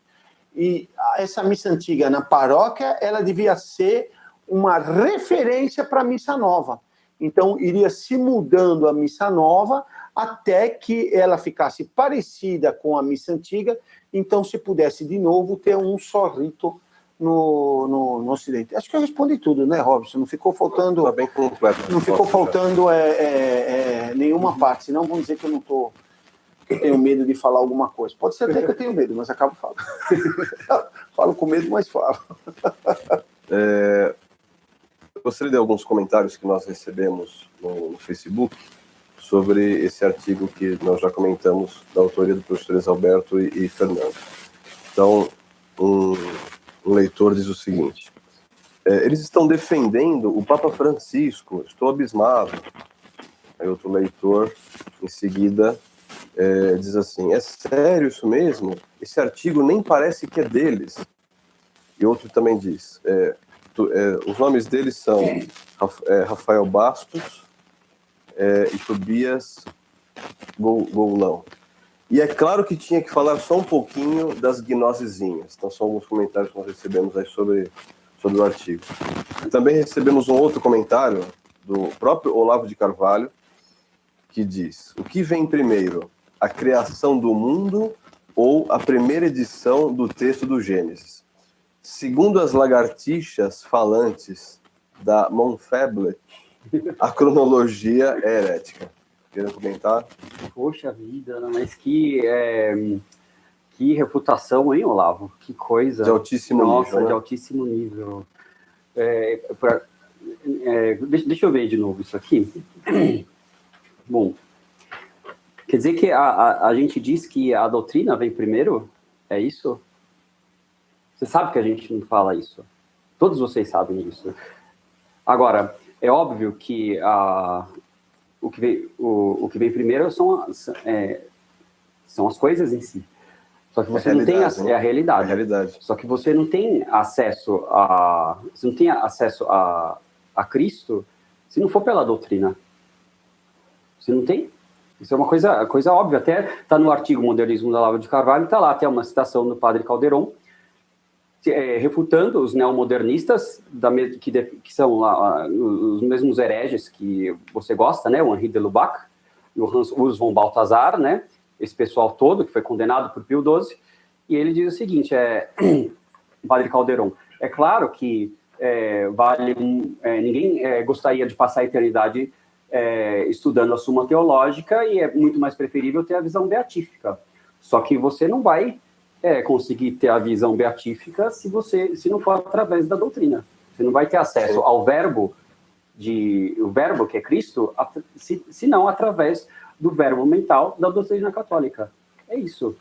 E essa missa antiga na paróquia, ela devia ser uma referência para a missa nova. Então, iria se mudando a missa nova até que ela ficasse parecida com a missa antiga, então se pudesse de novo ter um só rito no Ocidente. Acho que eu respondi tudo, né, Robson? Não ficou faltando... Está bem completo. Não ficou faltando nenhuma parte, senão vão dizer que eu não estou... Eu tenho medo de falar alguma coisa. Pode ser até que eu tenho medo, mas acabo falando. Falo com medo, mas falo. Gostaria de alguns comentários que nós recebemos no Facebook sobre esse artigo que nós já comentamos, da autoria do professor Alberto e Fernando. Então, um leitor diz o seguinte: eles estão defendendo o Papa Francisco, estou abismado. Aí outro leitor, em seguida... diz assim, é sério isso mesmo? Esse artigo nem parece que é deles. E outro também diz, os nomes deles são Rafael Bastos e Tobias Goulão. E é claro que tinha que falar só um pouquinho das gnosezinhas. Então são alguns comentários que nós recebemos aí sobre o artigo. Também recebemos um outro comentário do próprio Olavo de Carvalho, que diz, o que vem primeiro? A criação do mundo ou a primeira edição do texto do Gênesis? Segundo as lagartixas falantes da Monfaible, a cronologia é herética. Querem comentar? Poxa vida, mas que reputação, hein, Olavo? Que coisa. De altíssimo nível. Nossa, de altíssimo nível. Deixa eu ver de novo isso aqui. Bom, quer dizer que a gente diz que a doutrina vem primeiro? É isso? Você sabe que a gente não fala isso. Todos vocês sabem disso. Agora, É óbvio que o que vem primeiro são as coisas em si. Só que você não tem né? a realidade. É a realidade. Só que você não tem acesso a Cristo se não for pela doutrina. Você não tem. Isso é uma coisa óbvia. Até está no artigo Modernismo da Olavo de Carvalho, está lá até uma citação do padre Calderon, refutando os neomodernistas, que são lá, os mesmos hereges que você gosta, né? O Henri de Lubac e o Urs von Balthasar, né? Esse pessoal todo que foi condenado por Pio XII. E ele diz o seguinte, o padre Calderon, é claro que ninguém gostaria de passar a eternidade estudando a Suma Teológica, e é muito mais preferível ter a visão beatífica. Só que você não vai conseguir ter a visão beatífica se não for através da doutrina. Você não vai ter acesso ao verbo que é Cristo, se não através do verbo mental da doutrina católica. É isso.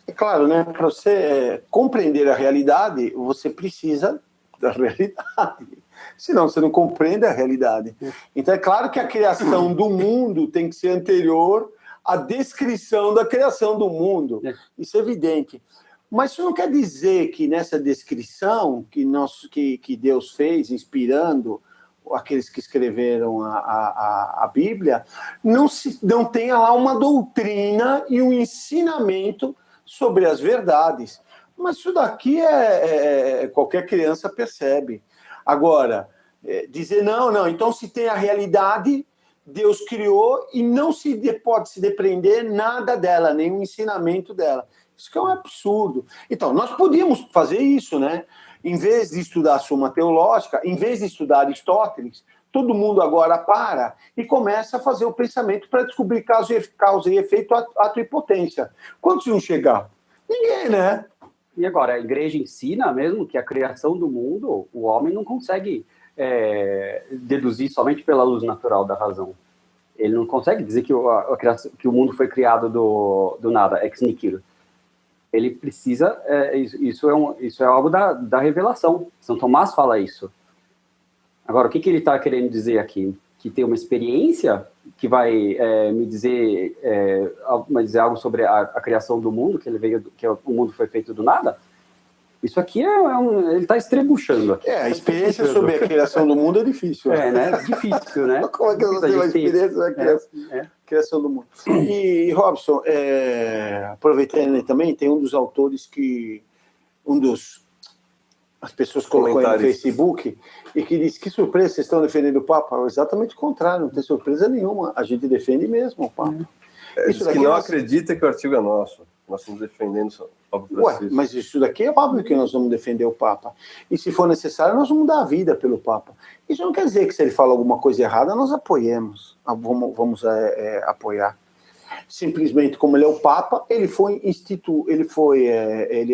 É claro, né? Para você compreender a realidade, você precisa da realidade. Senão você não compreende a realidade. Então é claro que a criação do mundo tem que ser anterior à descrição da criação do mundo. Isso é evidente. Mas isso não quer dizer que nessa descrição que Deus fez, inspirando aqueles que escreveram a Bíblia, não tenha lá uma doutrina e um ensinamento sobre as verdades. Mas isso daqui qualquer criança percebe. Agora, dizer não, então se tem a realidade, Deus criou e não pode se depreender nada dela, nenhum ensinamento dela. Isso que é um absurdo. Então, nós podíamos fazer isso, né? Em vez de estudar a Suma Teológica, em vez de estudar Aristóteles, todo mundo agora para e começa a fazer o pensamento para descobrir causa e efeito, ato e potência. Quantos iam chegar? Ninguém, né? E agora, a igreja ensina mesmo que a criação do mundo, o homem não consegue deduzir somente pela luz natural da razão. Ele não consegue dizer que o mundo foi criado do nada, ex nihilo. Ele precisa, isso é algo da revelação. São Tomás fala isso. Agora, o que ele está querendo dizer aqui? Que tem uma experiência que vai me dizer algo sobre a criação do mundo, que o mundo foi feito do nada? Isso aqui ele está estrebuchando aqui. A experiência sobre a criação do mundo é difícil. Né? Difícil, né? Como é que eu não tenho uma experiência sobre criação do mundo? E, Robson, aproveitando também, tem um dos autores que... As pessoas colocou aí no Facebook e que disse: que surpresa, vocês estão defendendo o Papa? Exatamente o contrário, não tem surpresa nenhuma. A gente defende mesmo o Papa. Isso daqui que não acredita que o artigo é nosso. Nós estamos defendendo o Papa Francisco. Mas isso daqui é óbvio que nós vamos defender o Papa. E se for necessário, nós vamos dar a vida pelo Papa. Isso não quer dizer que se ele fala alguma coisa errada, nós apoiemos. Vamos apoiar. Simplesmente, como ele é o Papa, ele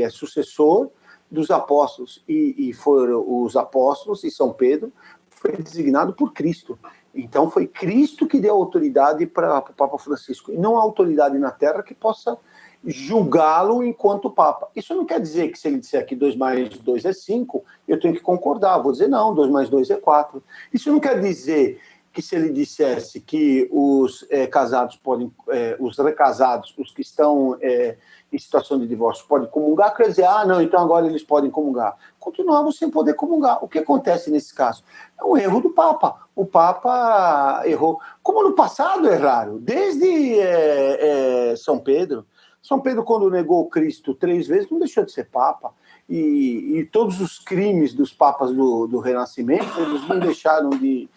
é sucessor dos apóstolos, e foram os apóstolos, e São Pedro foi designado por Cristo. Então foi Cristo que deu autoridade para o Papa Francisco, e não a autoridade na Terra que possa julgá-lo enquanto Papa. Isso não quer dizer que se ele disser que 2 mais 2 é 5, eu tenho que concordar, vou dizer não, 2 mais 2 é 4. Isso não quer dizer que se ele dissesse que os casados podem, os recasados, os que estão em situação de divórcio podem comungar, quer dizer, não, então agora eles podem comungar. Continuavam sem poder comungar. O que acontece nesse caso? É um erro do Papa. O Papa errou. Como no passado erraram, desde São Pedro. São Pedro, quando negou Cristo 3 vezes, não deixou de ser Papa. E todos os crimes dos papas do Renascimento, eles não deixaram de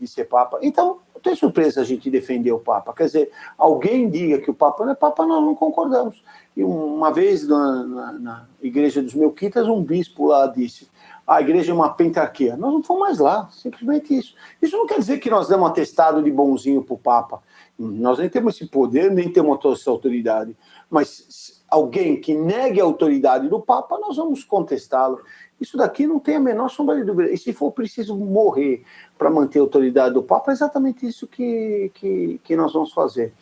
ser Papa. Então, não tem surpresa a gente defender o Papa. Quer dizer, alguém diga que o Papa não é Papa, nós não concordamos. E uma vez na igreja dos Melquitas, um bispo lá disse: a igreja é uma pentarquia. Nós não fomos mais lá, simplesmente isso. Isso não quer dizer que nós damos um atestado de bonzinho para o Papa. Nós nem temos esse poder, nem temos essa autoridade. Mas alguém que negue a autoridade do Papa, nós vamos contestá-lo. Isso daqui não tem a menor sombra de dúvida. E se for preciso morrer para manter a autoridade do Papa, é exatamente isso que nós vamos fazer.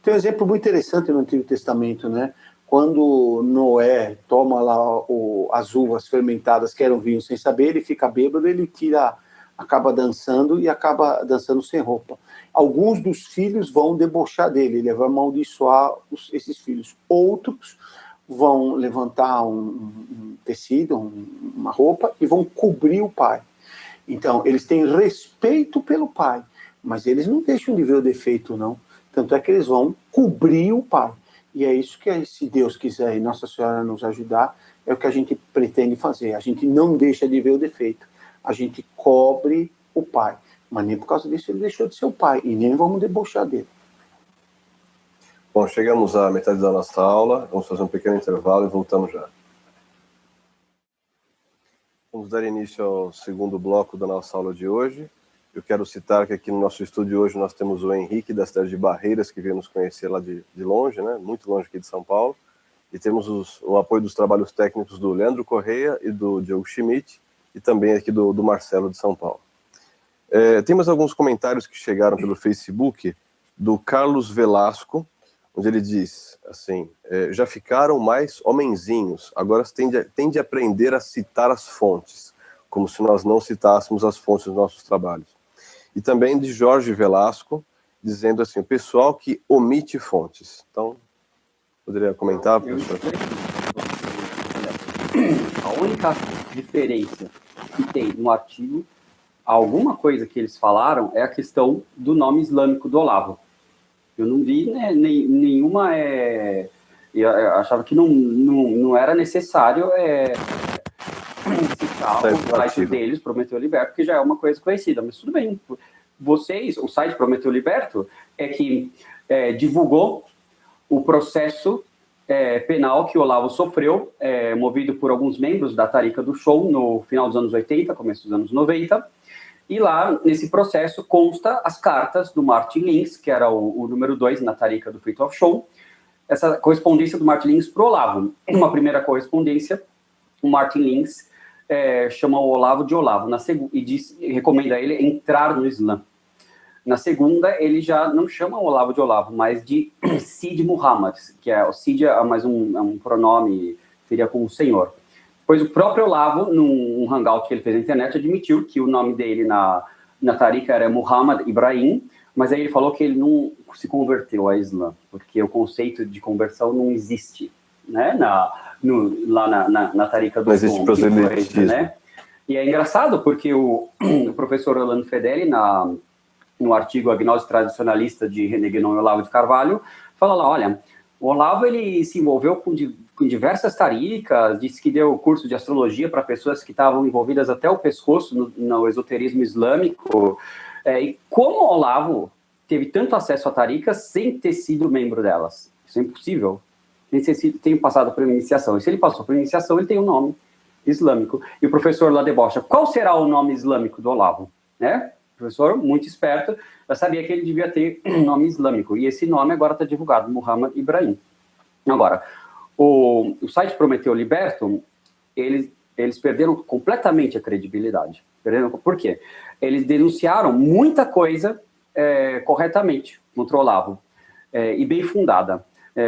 Tem um exemplo muito interessante no Antigo Testamento, né? Quando Noé toma lá as uvas fermentadas, que eram vinho, sem saber, ele fica bêbado, ele tira acaba dançando e acaba dançando sem roupa. Alguns dos filhos vão debochar dele, ele vai amaldiçoar esses filhos. Outros vão levantar um tecido, uma roupa, e vão cobrir o pai. Então, eles têm respeito pelo pai, mas eles não deixam de ver o defeito, não. Tanto é que eles vão cobrir o pai. E é isso que, se Deus quiser e Nossa Senhora nos ajudar, é o que a gente pretende fazer. A gente não deixa de ver o defeito. A gente cobre o pai. Mas nem por causa disso ele deixou de ser o pai. E nem vamos debochar dele. Bom, chegamos à metade da nossa aula. Vamos fazer um pequeno intervalo e voltamos já. Vamos dar início ao segundo bloco da nossa aula de hoje. Eu quero citar que aqui no nosso estúdio hoje nós temos o Henrique, da cidade de Barreiras, que veio nos conhecer lá de longe, né? Muito longe aqui de São Paulo. E temos o apoio dos trabalhos técnicos do Leandro Correia e do Diogo Schmidt, e também aqui do Marcelo de São Paulo. Temos alguns comentários que chegaram pelo Facebook, do Carlos Velasco, onde ele diz assim: já ficaram mais homenzinhos, agora tem de aprender a citar as fontes, como se nós não citássemos as fontes dos nossos trabalhos. E também de Jorge Velasco, dizendo assim: o pessoal que omite fontes. Então, poderia comentar, professor? A única diferença que tem no artigo, alguma coisa que eles falaram, é a questão do nome islâmico do Olavo. Eu não vi, né, nenhuma... eu achava que não era necessário citar o site deles, Prometeu Liberto, que já é uma coisa conhecida, mas tudo bem. O site Prometeu Liberto é que divulgou o processo penal que o Olavo sofreu, movido por alguns membros da Tariqa do Show no final dos anos 80, começo dos anos 90, e lá, nesse processo, consta as cartas do Martin Lins, que era o número 2 na Tariqa do Free Talk Show, essa correspondência do Martin Lins para o Olavo. Uma primeira correspondência, o Martin Lins chama o Olavo de Olavo, e recomenda a ele entrar no Islã. Na segunda, ele já não chama o Olavo de Olavo, mas de Cid Muhammad, que o Cid é mais um pronome, seria como senhor. Pois o próprio Olavo, num hangout que ele fez na internet, admitiu que o nome dele na Tariqa era Muhammad Ibrahim, mas aí ele falou que ele não se converteu ao Islã, porque o conceito de conversão não existe, né, lá na Tariqa do Islã. Não existe proselitismo, né? E é engraçado, porque o professor Orlando Fedeli, no artigo A Gnose Tradicionalista de René Guénon e Olavo de Carvalho, fala lá: olha, o Olavo ele se envolveu com diversas taricas, disse que deu curso de astrologia para pessoas que estavam envolvidas até o pescoço no esoterismo islâmico, e como o Olavo teve tanto acesso a taricas sem ter sido membro delas? Isso é impossível. Tem passado por uma iniciação, e se ele passou por uma iniciação, ele tem um nome islâmico. E o professor lá debocha: qual será o nome islâmico do Olavo? Né? O professor, muito esperto, já sabia que ele devia ter um nome islâmico, e esse nome agora está divulgado, Muhammad Ibrahim. Agora, o site Prometeu Liberto, eles perderam completamente a credibilidade. Por quê? Eles denunciaram muita coisa corretamente contra o Olavo, e bem fundada,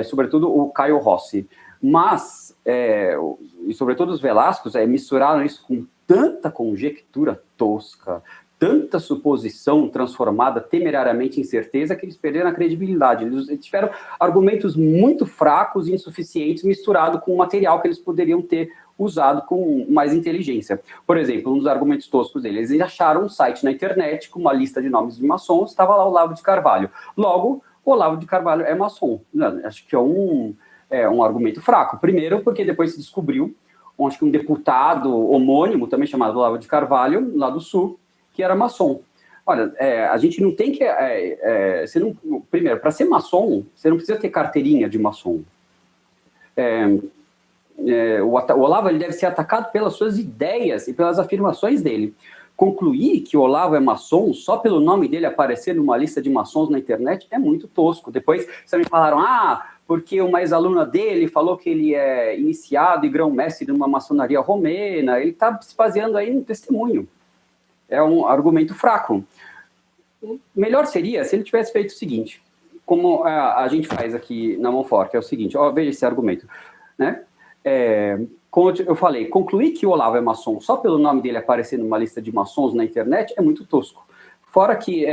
sobretudo o Caio Rossi. Mas, e sobretudo os Velascos, misturaram isso com tanta conjectura tosca, tanta suposição transformada temerariamente em certeza, que eles perderam a credibilidade. Eles tiveram argumentos muito fracos e insuficientes misturado com o material que eles poderiam ter usado com mais inteligência. Por exemplo, um dos argumentos toscos deles: eles acharam um site na internet com uma lista de nomes de maçons, estava lá o Olavo de Carvalho. Logo, o Olavo de Carvalho é maçom. Não, acho que é um argumento fraco. Primeiro, porque depois se descobriu, acho que um deputado homônimo, também chamado Olavo de Carvalho, lá do Sul, que era maçom. Olha, a gente não tem que... primeiro, para ser maçom, você não precisa ter carteirinha de maçom. O Olavo ele deve ser atacado pelas suas ideias e pelas afirmações dele. Concluir que o Olavo é maçom só pelo nome dele aparecer numa lista de maçons na internet é muito tosco. Depois, vocês me falaram: porque uma ex-aluna dele falou que ele é iniciado e grão-mestre de uma maçonaria romena. Ele está se baseando aí no testemunho. É um argumento fraco. Melhor seria se ele tivesse feito o seguinte, como a gente faz aqui na Monfort, que é o seguinte: veja esse argumento, né? como eu falei, concluir que o Olavo é maçom só pelo nome dele aparecer numa lista de maçons na internet é muito tosco. Fora que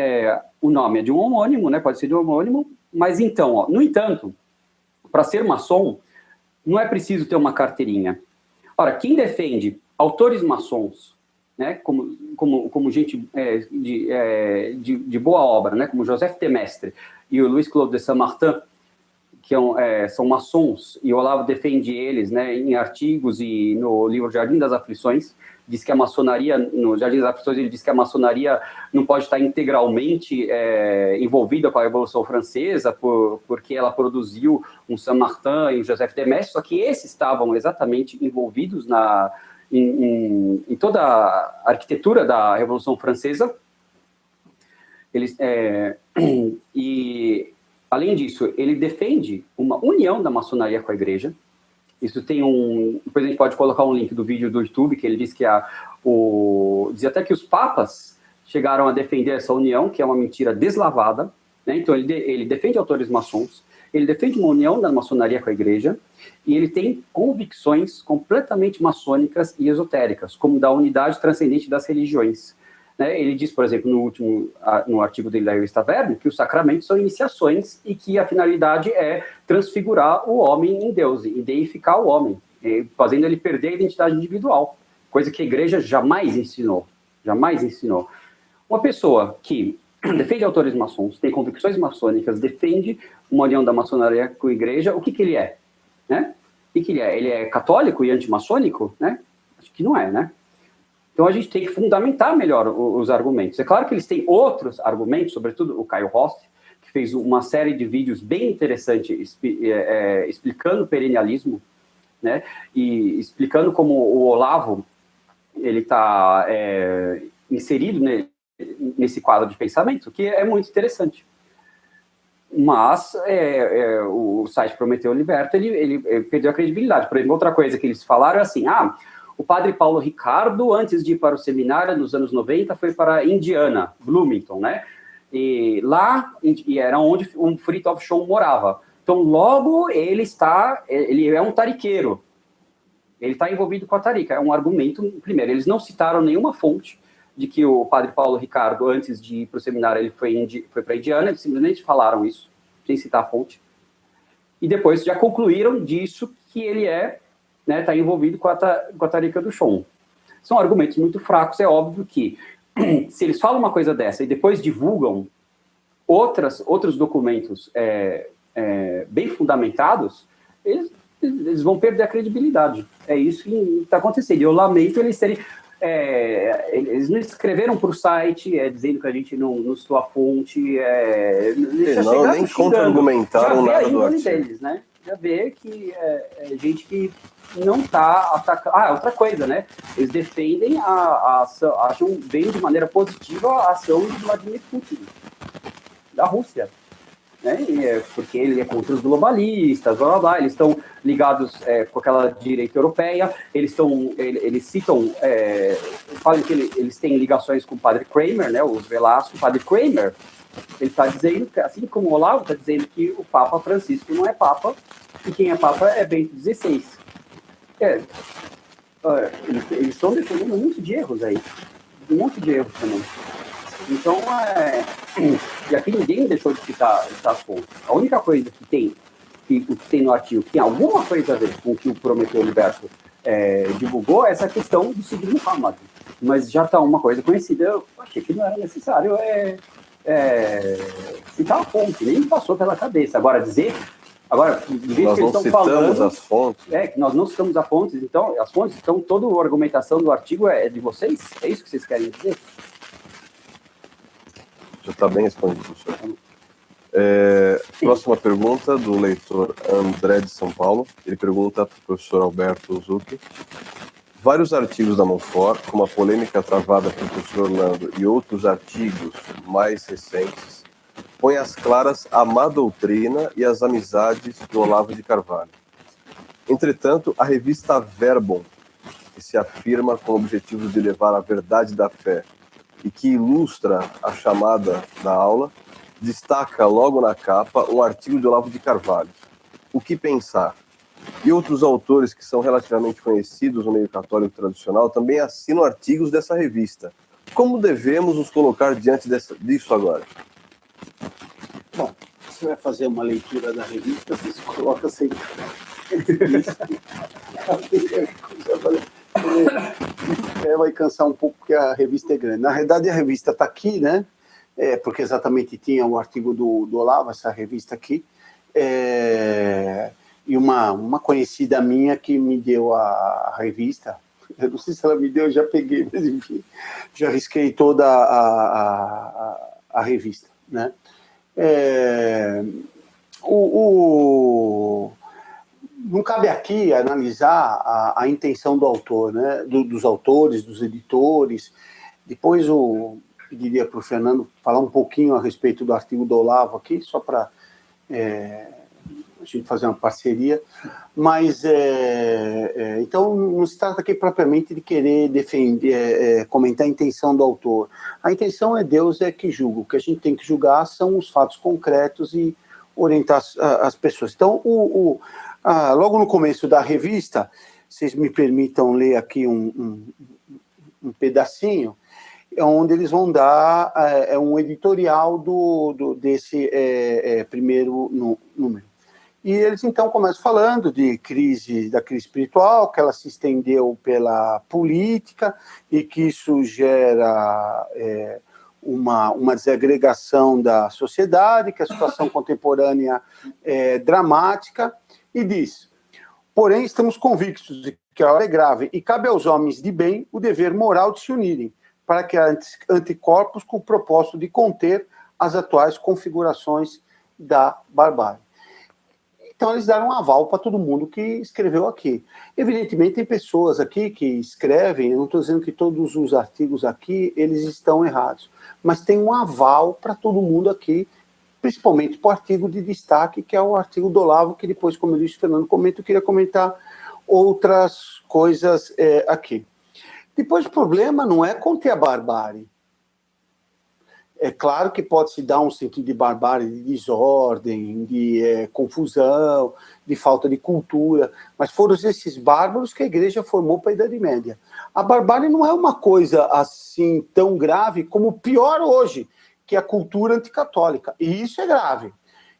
o nome é de um homônimo, né? Pode ser de um homônimo, mas então, no entanto, para ser maçom, não é preciso ter uma carteirinha. Ora, quem defende autores maçons, né, como gente de boa obra, né, como Joseph de Maistre e o Louis Claude de Saint-Martin, que são maçons, e o Olavo defende eles, né, em artigos e no livro Jardim das Aflições, diz que a maçonaria, no Jardim das Aflições, ele diz que a maçonaria não pode estar integralmente envolvida com a Revolução Francesa, porque ela produziu um Saint-Martin e um Joseph de Maistre, só que esses estavam exatamente envolvidos em toda a arquitetura da Revolução Francesa. E, além disso, ele defende uma união da maçonaria com a igreja. Isso tem depois a gente pode colocar um link do vídeo do YouTube, que ele diz que diz até que os papas chegaram a defender essa união, que é uma mentira deslavada, né? Então ele defende autores maçons, ele defende uma união da maçonaria com a igreja, e ele tem convicções completamente maçônicas e esotéricas, como da unidade transcendente das religiões. Né? Ele diz, por exemplo, no artigo dele da revista Verbo, que os sacramentos são iniciações e que a finalidade é transfigurar o homem em Deus, e deificar o homem, fazendo ele perder a identidade individual, coisa que a igreja jamais ensinou. Jamais ensinou. Uma pessoa que defende autores maçons, tem convicções maçônicas, defende uma união da maçonaria com a igreja, o que ele é? Né? O que ele é? Ele é católico e antimaçônico? Né? Acho que não é, né? Então, a gente tem que fundamentar melhor os argumentos. É claro que eles têm outros argumentos, sobretudo o Caio Rossi, que fez uma série de vídeos bem interessantes explicando o perennialismo, né? E explicando como o Olavo ele está inserido nesse quadro de pensamento, que é muito interessante. Mas o site Prometeu Liberta, ele perdeu a credibilidade. Por exemplo, outra coisa que eles falaram é assim, o padre Paulo Ricardo, antes de ir para o seminário, nos anos 90, foi para Indiana, Bloomington, né? E lá era onde o Fritjof Schuon morava. Então, logo, ele é um tariqueiro. Ele está envolvido com a tarica. É um argumento, primeiro, eles não citaram nenhuma fonte de que o padre Paulo Ricardo, antes de ir para o seminário, ele foi para Indiana, eles simplesmente falaram isso, sem citar a fonte. E depois já concluíram disso que ele está envolvido com a tarica do Schuon. São argumentos muito fracos. É óbvio que, se eles falam uma coisa dessa e depois divulgam outros documentos bem fundamentados, eles vão perder a credibilidade. É isso que está acontecendo. Eu lamento eles terem... eles não escreveram para o site dizendo que a gente não citou a fonte. Nem contra-argumentaram nada do artigo. Deles, né? Já vê que é gente que não está atacando... outra coisa, né? Eles defendem acham bem de maneira positiva a ação de Vladimir Putin, da Rússia. Né? Porque ele é contra os globalistas, blá, blá, blá. Eles estão ligados com aquela direita europeia, eles citam, falam que eles têm ligações com o padre Kramer, né? Os Velasco. O padre Kramer, ele está dizendo, assim como o Olavo está dizendo que o Papa Francisco não é Papa, e quem é Papa é Bento XVI. Eles estão defendendo um monte de erros aí. Um monte de erros também. Então, e aqui ninguém deixou de citar as fontes. A única coisa que tem no artigo que tem alguma coisa a ver com o que o Prometeu Liberto divulgou é essa questão do seguir Muhammad. Mas já está uma coisa conhecida, eu achei que não era necessário citar a fonte, nem passou pela cabeça. Agora, do jeito que eles estão falando... as fontes. Que nós não citamos as fontes, então, toda a argumentação do artigo é de vocês? É isso que vocês querem dizer? Já está bem respondido, professor. Próxima pergunta do leitor André de São Paulo. Ele pergunta para o professor Alberto Zucchi. Vários artigos da Monfort, como a polêmica travada pelo professor Orlando e outros artigos mais recentes, põem às claras a má doutrina e as amizades do Olavo de Carvalho. Entretanto, a revista Verbum, que se afirma com o objetivo de levar a verdade da fé e que ilustra a chamada da aula, destaca logo na capa um artigo de Olavo de Carvalho. O que pensar? e outros autores que são relativamente conhecidos no meio católico tradicional também assinam artigos dessa revista. Como devemos nos colocar diante disso agora? Bom, você vai fazer uma leitura da revista, você se coloca sem... vai cansar um pouco porque a revista é grande. Na realidade, a revista está aqui, né? Porque exatamente tinha o artigo do Olavo, essa revista aqui, e uma conhecida minha que me deu a revista. Eu não sei se ela me deu, eu já peguei, mas enfim, já risquei toda a revista, né? Não cabe aqui analisar a intenção do autor, né? Dos autores, dos editores. Depois eu pediria para o Fernando falar um pouquinho a respeito do artigo do Olavo aqui, só para a gente fazer uma parceria. Mas, então, não se trata aqui propriamente de querer defender, comentar a intenção do autor. A intenção é Deus que julga. O que a gente tem que julgar são os fatos concretos e orientar as pessoas. Então, logo no começo da revista, vocês me permitam ler aqui um pedacinho, onde eles vão dar um editorial desse primeiro número. E eles, então, começam falando da crise espiritual, que ela se estendeu pela política e que isso gera uma desagregação da sociedade, que a situação contemporânea é dramática, e diz: porém, estamos convictos de que a hora é grave e cabe aos homens de bem o dever moral de se unirem para criar anticorpos com o propósito de conter as atuais configurações da barbárie. Então, eles deram um aval para todo mundo que escreveu aqui. Evidentemente, tem pessoas aqui que escrevem, eu não estou dizendo que todos os artigos aqui, eles estão errados, mas tem um aval para todo mundo aqui, principalmente para o artigo de destaque, que é o artigo do Olavo, que depois, como eu disse, o Fernando comenta, eu queria comentar outras coisas aqui. Depois, o problema não é conter a barbárie. É claro que pode-se dar um sentido de barbárie, de desordem, de confusão, de falta de cultura, mas foram esses bárbaros que a igreja formou para a Idade Média. A barbárie não é uma coisa assim tão grave como pior hoje, que é a cultura anticatólica, e isso é grave.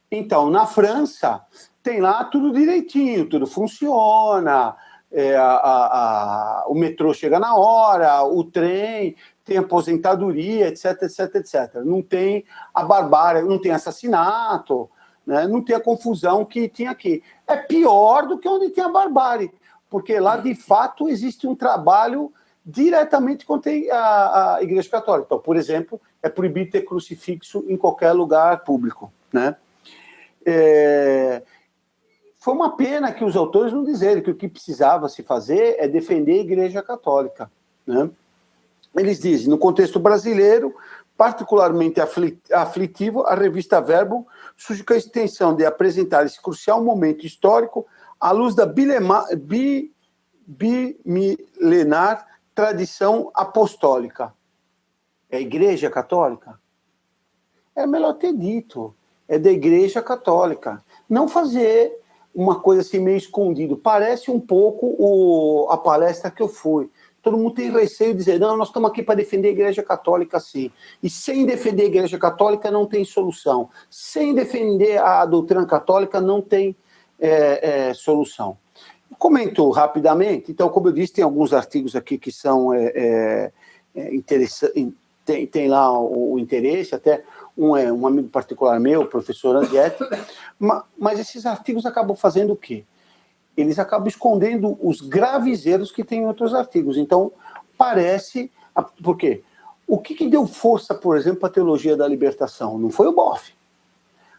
Então, na França, tem lá tudo direitinho, tudo funciona, o metrô chega na hora, o trem, tem aposentadoria, etc, etc, etc. Não tem a barbárie, não tem assassinato, né? Não tem a confusão que tinha aqui. É pior do que onde tem a barbárie, porque lá, de fato, existe um trabalho diretamente contra a Igreja Católica. Então, por exemplo, é proibido ter crucifixo em qualquer lugar público, né? Foi uma pena que os autores não disseram que o que precisava se fazer é defender a Igreja Católica, né? Eles dizem, no contexto brasileiro, particularmente aflitivo, a revista Verbo surge com a intenção de apresentar esse crucial momento histórico à luz da bimilenar tradição apostólica. É a Igreja Católica? É melhor ter dito, é da Igreja Católica. Não fazer uma coisa assim meio escondido. Parece um pouco a palestra que eu fui. Todo mundo tem receio de dizer, não, nós estamos aqui para defender a Igreja Católica, sim. E sem defender a Igreja Católica não tem solução. Sem defender a doutrina católica não tem solução. Comento rapidamente. Então, como eu disse, tem alguns artigos aqui que são interessantes, tem lá o interesse, até um amigo particular meu, o professor Andietti, mas esses artigos acabam fazendo o quê? Eles acabam escondendo os graves erros que tem em outros artigos. Então, parece... Por quê? O que deu força, por exemplo, para a teologia da libertação? Não foi o Boff.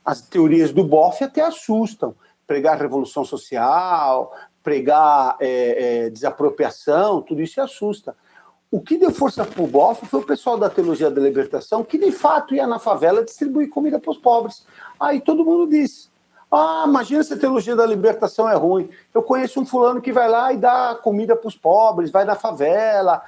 As teorias do Boff até assustam. Pregar revolução social, pregar desapropriação, tudo isso assusta. O que deu força para o Boff foi o pessoal da teologia da libertação, que de fato ia na favela distribuir comida para os pobres. Aí todo mundo diz... imagina se a teologia da libertação é ruim. Eu conheço um fulano que vai lá e dá comida para os pobres, vai na favela,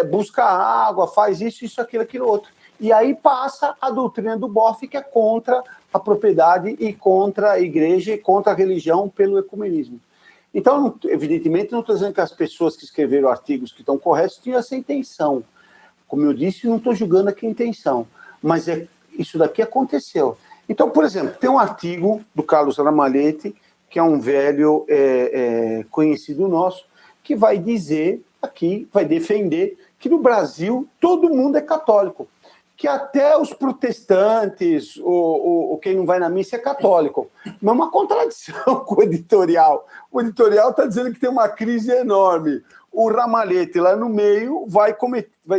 busca água, faz isso, aquilo, outro. E aí passa a doutrina do Boff, que é contra a propriedade e contra a igreja e contra a religião pelo ecumenismo. Então, evidentemente, não estou dizendo que as pessoas que escreveram artigos que estão corretos tinham essa intenção. Como eu disse, não estou julgando aqui a intenção, mas isso daqui aconteceu. Então, por exemplo, tem um artigo do Carlos Ramalhete, que é um velho conhecido nosso, que vai dizer aqui, vai defender que no Brasil todo mundo é católico, que até os protestantes, ou quem não vai na missa é católico. Mas é uma contradição com o editorial. O editorial está dizendo que tem uma crise enorme. O Ramalhete, lá no meio, vai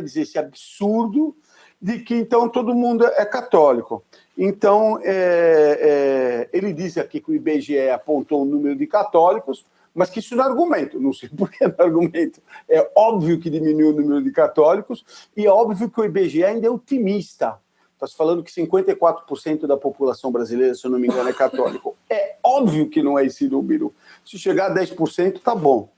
dizer esse absurdo de que, então, todo mundo é católico. Então, ele diz aqui que o IBGE apontou o número de católicos, mas que isso não é argumento. Não sei por que não é argumento. É óbvio que diminuiu o número de católicos e é óbvio que o IBGE ainda é otimista. Está se falando que 54% da população brasileira, se eu não me engano, é católico. É óbvio que não é esse número. Se chegar a 10%, tá bom.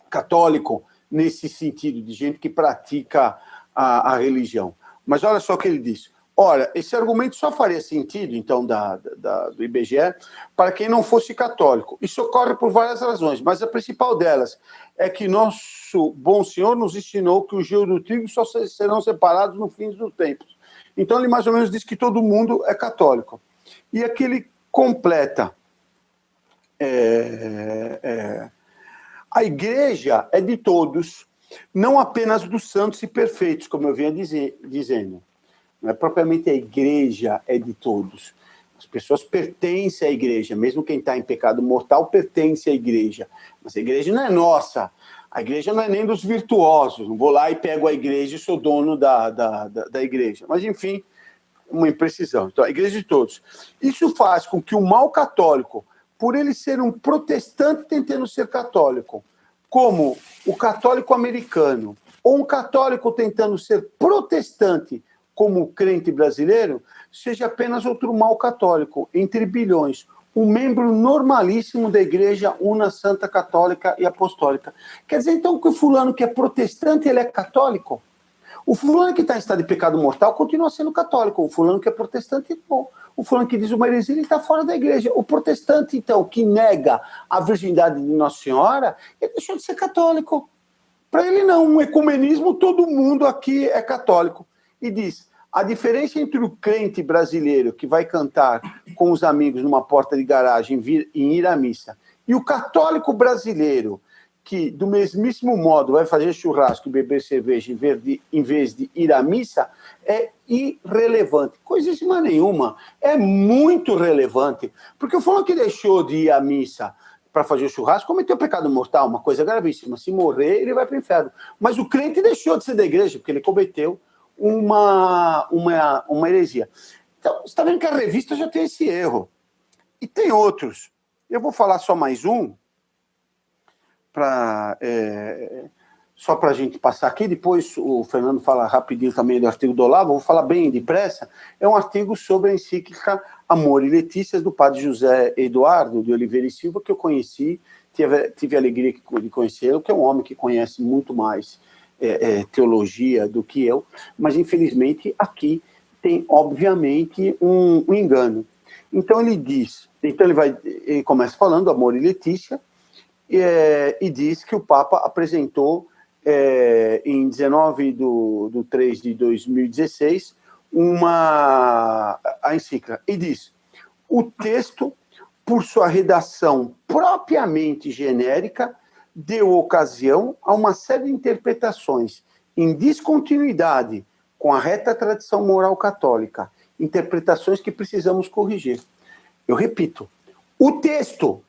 Católico, nesse sentido, de gente que pratica a religião. Mas olha só o que ele diz. Olha, esse argumento só faria sentido, então, do IBGE, para quem não fosse católico. Isso ocorre por várias razões, mas a principal delas é que nosso bom Senhor nos ensinou que o joio do trigo só serão separados no fim dos tempos. Então, ele mais ou menos diz que todo mundo é católico. E aqui ele completa. A igreja é de todos, não apenas dos santos e perfeitos, como eu vinha dizendo. Não é propriamente a igreja é de todos. As pessoas pertencem à igreja, mesmo quem está em pecado mortal pertence à igreja. Mas a igreja não é nossa. A igreja não é nem dos virtuosos. Não vou lá e pego a igreja e sou dono da igreja. Mas, enfim, uma imprecisão. Então, a igreja de todos. Isso faz com que o mal católico, por ele ser um protestante tentando ser católico, como o católico americano, ou um católico tentando ser protestante, como o crente brasileiro, seja apenas outro mal católico, entre bilhões, um membro normalíssimo da Igreja Una, Santa, Católica e Apostólica. Quer dizer, então, que o fulano que é protestante, ele é católico? O fulano que está em estado de pecado mortal continua sendo católico, o fulano que é protestante, não. O fulano que diz uma heresia, ele está fora da igreja. O protestante, então, que nega a virgindade de Nossa Senhora, ele deixou de ser católico. Para ele não, um ecumenismo, todo mundo aqui é católico. E diz, a diferença entre o crente brasileiro que vai cantar com os amigos numa porta de garagem em ir à missa e o católico brasileiro que, do mesmíssimo modo, vai fazer churrasco e beber cerveja em vez de ir à missa, é irrelevante. Coisíssima nenhuma. É muito relevante. Porque o fulano que deixou de ir à missa para fazer churrasco cometeu pecado mortal, uma coisa gravíssima. Se morrer, ele vai para o inferno. Mas o crente deixou de ser da igreja, porque ele cometeu uma heresia. Então, você está vendo que a revista já tem esse erro. E tem outros. Eu vou falar só mais um, só para a gente passar aqui. Depois o Fernando fala rapidinho também do artigo do Olavo, vou falar bem depressa. É um artigo sobre a encíclica Amor e Letícias, do padre José Eduardo de Oliveira e Silva, que eu conheci, tive a alegria de conhecê-lo, que é um homem que conhece muito mais teologia do que eu, mas infelizmente aqui tem obviamente um engano. Então ele começa falando Amor e Letícia e diz que o Papa apresentou em 19/3 de 2016 a encíclica e diz: o texto, por sua redação propriamente genérica, deu ocasião a uma série de interpretações em descontinuidade com a reta tradição moral católica, interpretações que precisamos corrigir. Eu repito, o texto,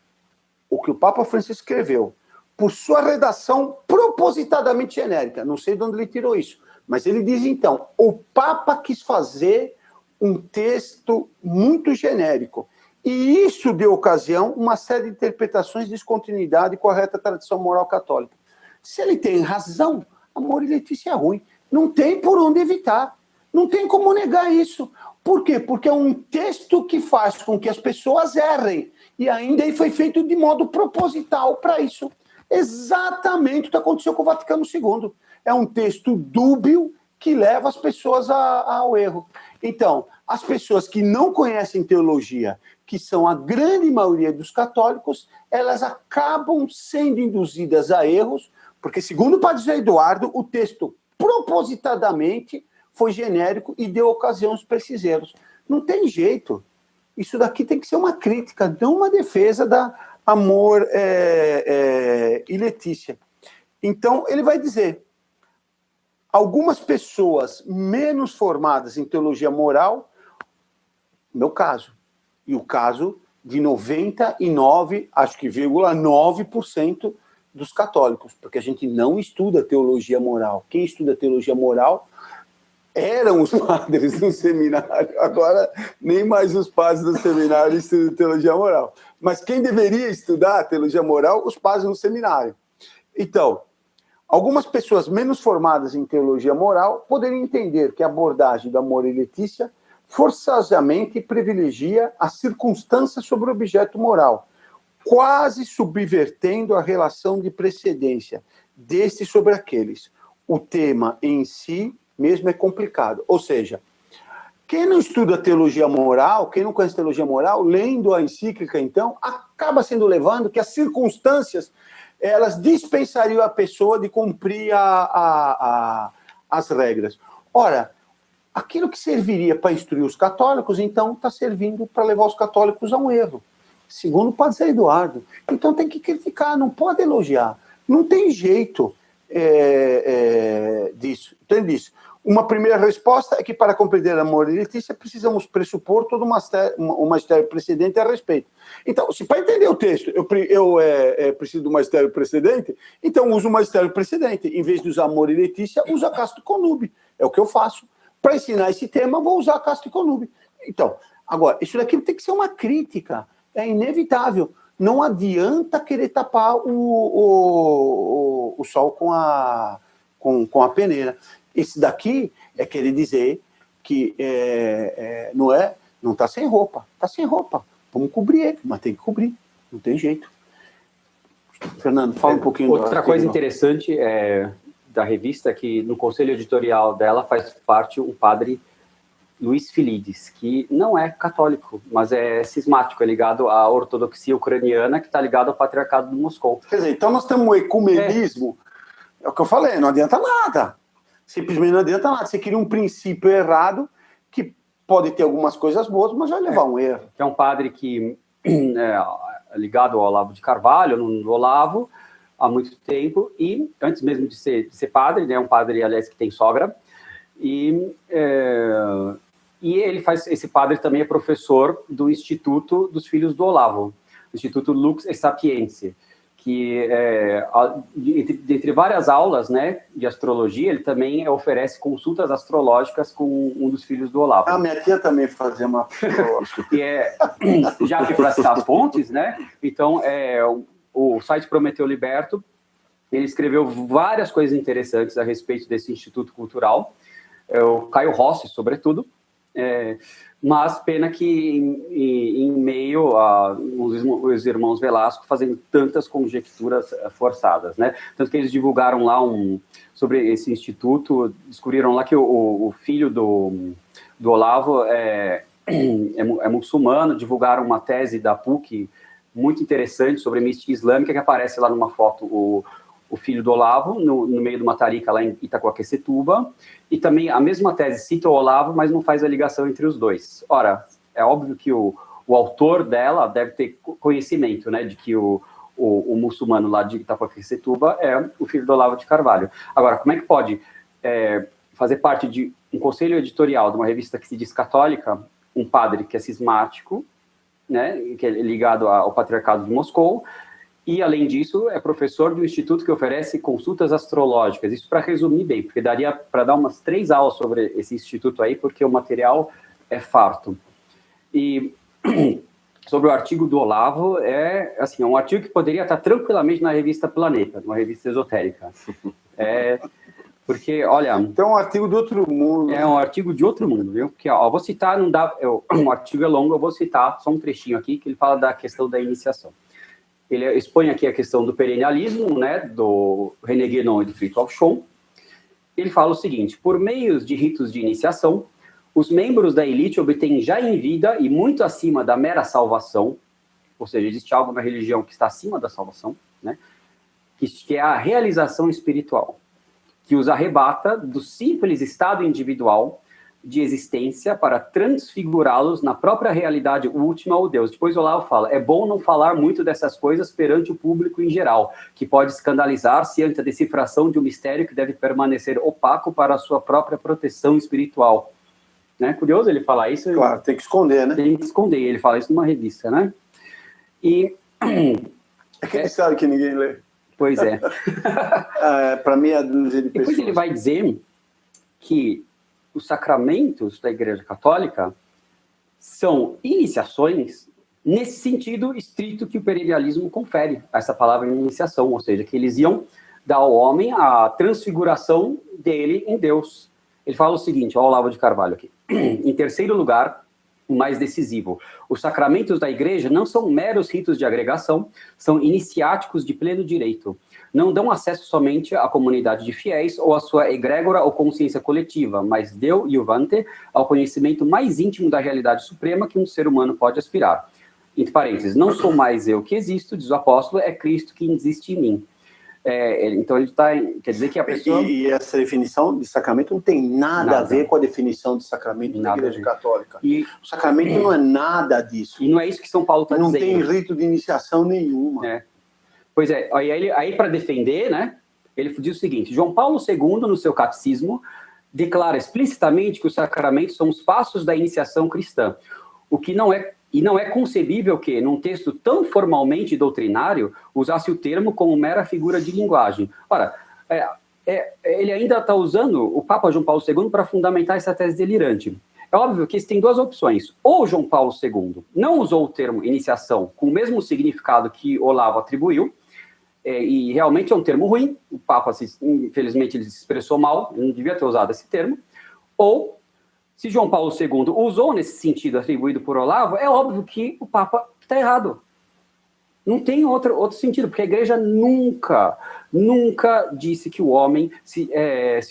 o que o Papa Francisco escreveu, por sua redação propositadamente genérica, não sei de onde ele tirou isso, mas ele diz então, o Papa quis fazer um texto muito genérico, e isso deu ocasião a uma série de interpretações de descontinuidade com a reta tradição moral católica. Se ele tem razão, Amor e Letícia é ruim. Não tem por onde evitar. Não tem como negar isso. Por quê? Porque é um texto que faz com que as pessoas errem. E ainda foi feito de modo proposital para isso. Exatamente o que aconteceu com o Vaticano II. É um texto dúbio que leva as pessoas ao erro. Então, as pessoas que não conhecem teologia, que são a grande maioria dos católicos, elas acabam sendo induzidas a erros, porque, segundo o padre José Eduardo, o texto propositadamente foi genérico e deu ocasião para esses erros. Não tem jeito. Isso daqui tem que ser uma crítica, não uma defesa da Amor e Letícia. Então, ele vai dizer, algumas pessoas menos formadas em teologia moral, meu caso, e o caso de 99, acho que 9% dos católicos, porque a gente não estuda teologia moral. Quem estuda teologia moral eram os padres do seminário, agora nem mais os padres do seminário estudam teologia moral. Mas quem deveria estudar teologia moral? Os padres do seminário. Então, algumas pessoas menos formadas em teologia moral poderiam entender que a abordagem do Amor e Letícia forçosamente privilegia a circunstância sobre o objeto moral, quase subvertendo a relação de precedência destes sobre aqueles. O tema em si mesmo é complicado. Ou seja, quem não estuda teologia moral, quem não conhece teologia moral, lendo a encíclica, então, acaba sendo levando que as circunstâncias, elas dispensariam a pessoa de cumprir as regras. Ora, aquilo que serviria para instruir os católicos, então, está servindo para levar os católicos a um erro, segundo o padre Zé Eduardo. Então, tem que criticar, não pode elogiar. Não tem jeito disso. Entende isso? Uma primeira resposta é que, para compreender Amor e Letícia, precisamos pressupor todo um magistério precedente a respeito. Então, se para entender o texto eu preciso do magistério precedente, então uso o magistério precedente. Em vez de usar Amor e Letícia, uso a Casto Connubii. É o que eu faço. Para ensinar esse tema, vou usar a Casto Connubii. Então, agora, isso daqui tem que ser uma crítica. É inevitável. Não adianta querer tapar o sol com a peneira. Esse daqui é querer dizer que não está sem roupa. Está sem roupa. Vamos cobrir ele, mas tem que cobrir. Não tem jeito. Fernando, fala um pouquinho. Outra coisa interessante da revista é que no conselho editorial dela faz parte um padre Luiz Filides, que não é católico, mas é cismático, é ligado à ortodoxia ucraniana, que está ligado ao patriarcado de Moscou. Quer dizer, então nós temos um ecumenismo, é o que eu falei, não adianta nada. Simplesmente não adianta nada. Você cria um princípio errado que pode ter algumas coisas boas, mas vai levar a um erro. É um padre que é ligado ao Olavo de Carvalho, no Olavo, há muito tempo, e antes mesmo de ser padre, né, é um padre, aliás, que tem sogra, e ele esse padre também é professor do Instituto dos Filhos do Olavo, o Instituto Lux et Sapientiae, que entre várias aulas, né, de astrologia, ele também oferece consultas astrológicas com um dos filhos do Olavo. A minha tia também fazia uma astrológica. Já que para citar fontes, né, então o site Prometeu Liberto, ele escreveu várias coisas interessantes a respeito desse Instituto Cultural, o Caio Rossi, sobretudo, mas pena que em meio a os irmãos Velasco fazendo tantas conjecturas forçadas, né? Tanto que eles divulgaram lá sobre esse instituto, descobriram lá que o filho do Olavo é muçulmano, divulgaram uma tese da PUC muito interessante sobre mística islâmica, que aparece lá numa foto o filho do Olavo, no meio de uma tarica lá em Itacoaquecetuba, e também a mesma tese cita o Olavo, mas não faz a ligação entre os dois. Ora, é óbvio que o autor dela deve ter conhecimento, né, de que o muçulmano lá de Itacoaquecetuba é o filho do Olavo de Carvalho. Agora, como é que pode fazer parte de um conselho editorial de uma revista que se diz católica, um padre que é cismático, né, que é ligado ao patriarcado de Moscou, e, além disso, é professor de um instituto que oferece consultas astrológicas. Isso para resumir bem, porque daria para dar umas 3 aulas sobre esse instituto aí, porque o material é farto. E sobre o artigo do Olavo, é um artigo que poderia estar tranquilamente na revista Planeta, uma revista esotérica. Porque, olha... Então, é um artigo de outro mundo. É um artigo de outro mundo, viu? Porque, vou citar, não dá... O artigo é longo, eu vou citar só um trechinho aqui, que ele fala da questão da iniciação. Ele expõe aqui a questão do perennialismo, né, do René Guénon e do Fritjof Schuon. Ele fala o seguinte: por meios de ritos de iniciação, Os membros da elite obtêm já em vida e muito acima da mera salvação, ou seja, existe algo na religião que está acima da salvação, né? Que é a realização espiritual, que os arrebata do simples estado individual de existência para transfigurá-los na própria realidade última ou Deus. Depois o Olavo fala, é bom não falar muito dessas coisas perante o público em geral, que pode escandalizar-se ante a decifração de um mistério que deve permanecer opaco para a sua própria proteção espiritual. Né? Curioso ele falar isso. Claro, tem que esconder, né? Tem que esconder, ele fala isso numa revista, né? E... É que ele sabe que ninguém lê. Pois é. Para meia dúzia de pessoas. Depois ele vai dizer que os sacramentos da Igreja Católica são iniciações nesse sentido estrito que o perennialismo confere a essa palavra iniciação, ou seja, que eles iam dar ao homem a transfiguração dele em Deus. Ele fala o seguinte, olha o Olavo de Carvalho aqui. Em terceiro lugar, o mais decisivo, os sacramentos da Igreja não são meros ritos de agregação, são iniciáticos de pleno direito. Não dão acesso somente à comunidade de fiéis ou à sua egrégora ou consciência coletiva, mas deu iuvante ao conhecimento mais íntimo da realidade suprema que um ser humano pode aspirar. Entre parênteses, não sou mais eu que existo, diz o apóstolo, é Cristo que existe em mim. Então ele quer dizer que a pessoa... E essa definição de sacramento não tem nada a ver com a definição de sacramento da Igreja Católica. O sacramento não é nada disso. E não é isso que São Paulo está dizendo. Não tem rito de iniciação nenhuma. Pois é, aí para defender, né, ele diz o seguinte, João Paulo II, no seu catecismo, declara explicitamente que os sacramentos são os passos da iniciação cristã, o que não é concebível que, num texto tão formalmente doutrinário, usasse o termo como mera figura de linguagem. Ora, ele ainda está usando o Papa João Paulo II para fundamentar essa tese delirante. É óbvio que tem duas opções. Ou João Paulo II não usou o termo iniciação com o mesmo significado que Olavo atribuiu, e realmente é um termo ruim, o Papa, infelizmente, ele se expressou mal, não devia ter usado esse termo, ou, se João Paulo II usou nesse sentido atribuído por Olavo, é óbvio que o Papa está errado. Não tem outro sentido, porque a Igreja nunca disse que o homem se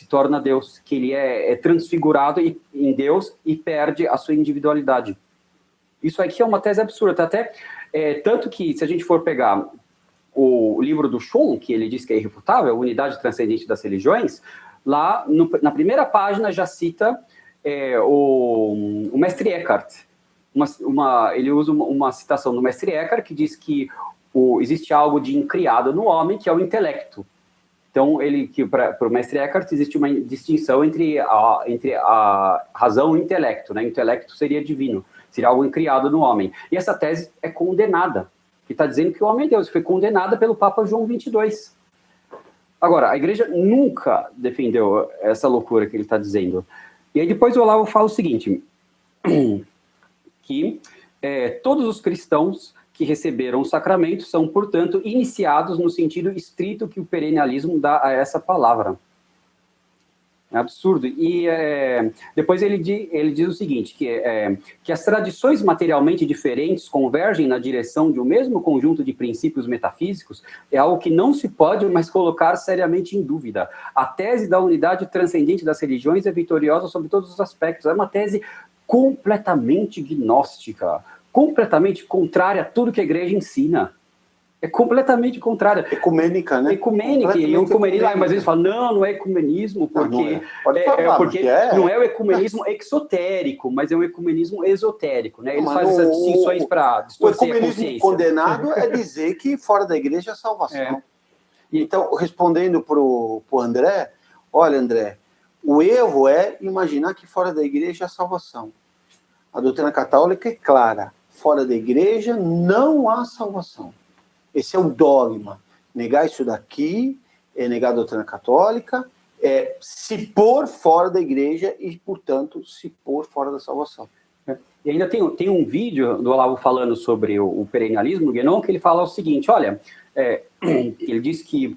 torna Deus, que ele é transfigurado em Deus e perde a sua individualidade. Isso aqui é uma tese absurda, até tanto que, se a gente for pegar o livro do Schum, que ele diz que é irrefutável, a Unidade Transcendente das Religiões, lá na primeira página já cita o Mestre Eckhart. Ele usa uma citação do Mestre Eckhart que diz que existe algo de incriado no homem, que é o intelecto. Então, para o Mestre Eckhart, existe uma distinção entre a razão e o intelecto. Né? O intelecto seria divino, seria algo incriado no homem. E essa tese é condenada, que está dizendo que o homem é Deus, foi condenada pelo Papa João XXII. Agora, a Igreja nunca defendeu essa loucura que ele está dizendo. E aí depois o Olavo fala o seguinte, que todos os cristãos que receberam o sacramento são, portanto, iniciados no sentido estrito que o perennialismo dá a essa palavra. É absurdo. E depois ele diz o seguinte, que as tradições materialmente diferentes convergem na direção de um mesmo conjunto de princípios metafísicos é algo que não se pode mais colocar seriamente em dúvida. A tese da unidade transcendente das religiões é vitoriosa sobre todos os aspectos. É uma tese completamente gnóstica, completamente contrária a tudo que a Igreja ensina. É completamente contrária. Ecumênica, né? Ecumênica. E o ecumenismo, mas eles falam, não é ecumenismo, porque, porque não é o ecumenismo exotérico, mas é um ecumenismo esotérico, né? Eles fazem essas distinções para distorcer a consciência. O ecumenismo condenado é dizer que fora da Igreja é salvação. Então, respondendo para o André, olha, André, o erro é imaginar que fora da Igreja é salvação. A doutrina católica é clara, fora da Igreja não há salvação. Esse é o dogma. Negar isso daqui é negar a doutrina católica, é se pôr fora da Igreja e, portanto, se pôr fora da salvação. E ainda tem um vídeo do Olavo falando sobre o perennialismo no Guénon, que ele fala o seguinte, olha, ele diz que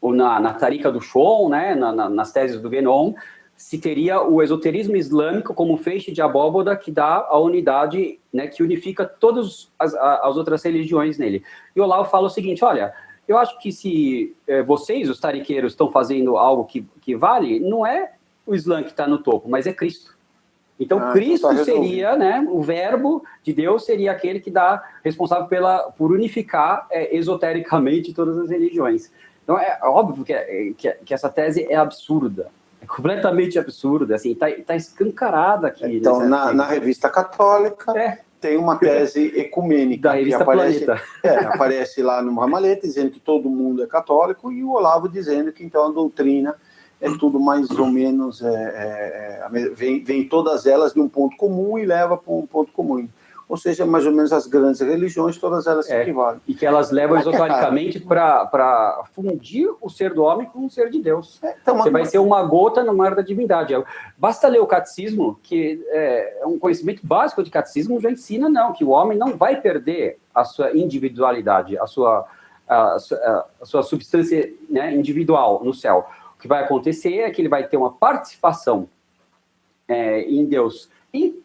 na Tariqa do Schum, né, nas teses do Guénon, se teria o esoterismo islâmico como feixe de abóboda que dá a unidade, né, que unifica todas as outras religiões nele. E o Olavo fala o seguinte, olha, eu acho que se vocês, os tariqueiros, estão fazendo algo que vale, não é o Islã que está no topo, mas é Cristo. Então, Cristo seria, né, o verbo de Deus seria aquele que dá responsável por unificar esotericamente todas as religiões. Então, é óbvio que essa tese é absurda, é completamente absurda, assim, tá escancarada aqui. Então, na revista católica, tem uma tese ecumênica. Da revista Planeta. Aparece lá no Ramalhete, dizendo que todo mundo é católico, e o Olavo dizendo que, então, a doutrina é tudo mais ou menos, vem todas elas de um ponto comum e leva para um ponto comum. Ou seja, mais ou menos as grandes religiões, todas elas se equivalem. E que elas levam esotericamente para fundir o ser do homem com o ser de Deus. Então, você vai ser uma gota no mar da divindade. Basta ler o catecismo, que é um conhecimento básico de catecismo, já ensina que o homem não vai perder a sua individualidade, a sua substância, né, individual no céu. O que vai acontecer é que ele vai ter uma participação em Deus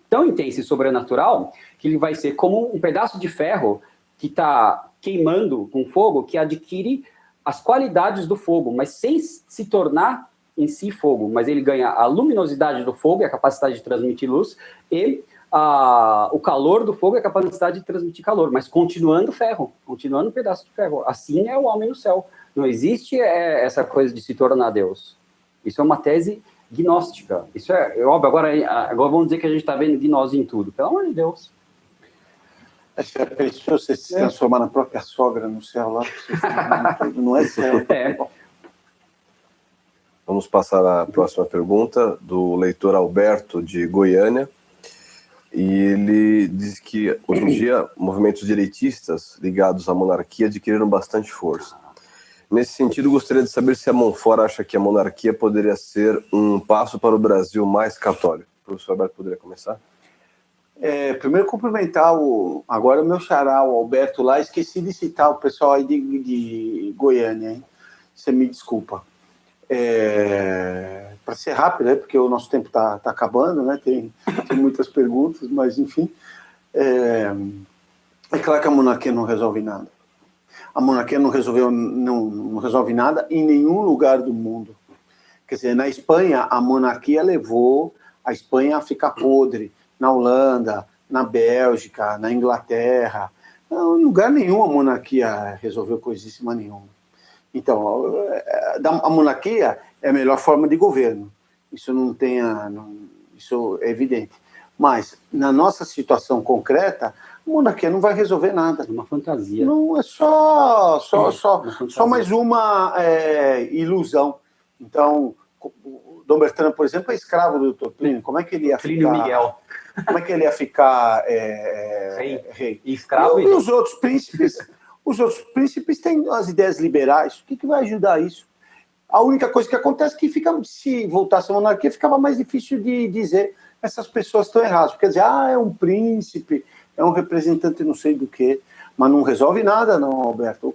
tão intensa e sobrenatural que ele vai ser como um pedaço de ferro que está queimando com fogo, que adquire as qualidades do fogo, mas sem se tornar em si fogo. Mas ele ganha a luminosidade do fogo, a capacidade de transmitir luz, e o calor do fogo, a capacidade de transmitir calor, mas continuando ferro, continuando um pedaço de ferro. Assim é o homem no céu. Não existe essa coisa de se tornar Deus. Isso é uma tese gnóstica. Isso é óbvio. Agora vamos dizer que a gente está vendo gnose em tudo. Pelo amor de Deus. Já pensou você se transformar na própria sogra no céu lá? Não é céu. Vamos passar à próxima pergunta do leitor Alberto de Goiânia. E ele diz que hoje em dia movimentos direitistas ligados à monarquia adquiriram bastante força. Nesse sentido, gostaria de saber se a Monfort acha que a monarquia poderia ser um passo para o Brasil mais católico. O professor Alberto poderia começar? Primeiro, cumprimentar agora o meu xará, o Alberto lá. Esqueci de citar o pessoal aí de Goiânia, hein? Você me desculpa. Para ser rápido, porque o nosso tempo está acabando, né? Tem muitas perguntas, mas enfim. É claro que a monarquia não resolve nada. A monarquia não resolve nada em nenhum lugar do mundo. Quer dizer, na Espanha, a monarquia levou a Espanha a ficar podre. Na Holanda, na Bélgica, na Inglaterra. Não, em lugar nenhum a monarquia resolveu coisíssima nenhuma. Então, a monarquia é a melhor forma de governo. Isso isso é evidente. Mas, na nossa situação concreta, a monarquia não vai resolver nada. É uma fantasia. Não, é só mais uma ilusão. Então, o Dom Bertrand, por exemplo, é escravo do Dr. Plínio. Como é que ele ia Plínio ficar... Miguel. Como é que ele ia ficar rei? E escravo. E os outros príncipes? Os outros príncipes têm as ideias liberais. O que vai ajudar isso? A única coisa que acontece é que se voltasse a monarquia, ficava mais difícil de dizer essas pessoas estão erradas. Quer dizer, é um príncipe, é um representante não sei do que, mas não resolve nada, não, Alberto.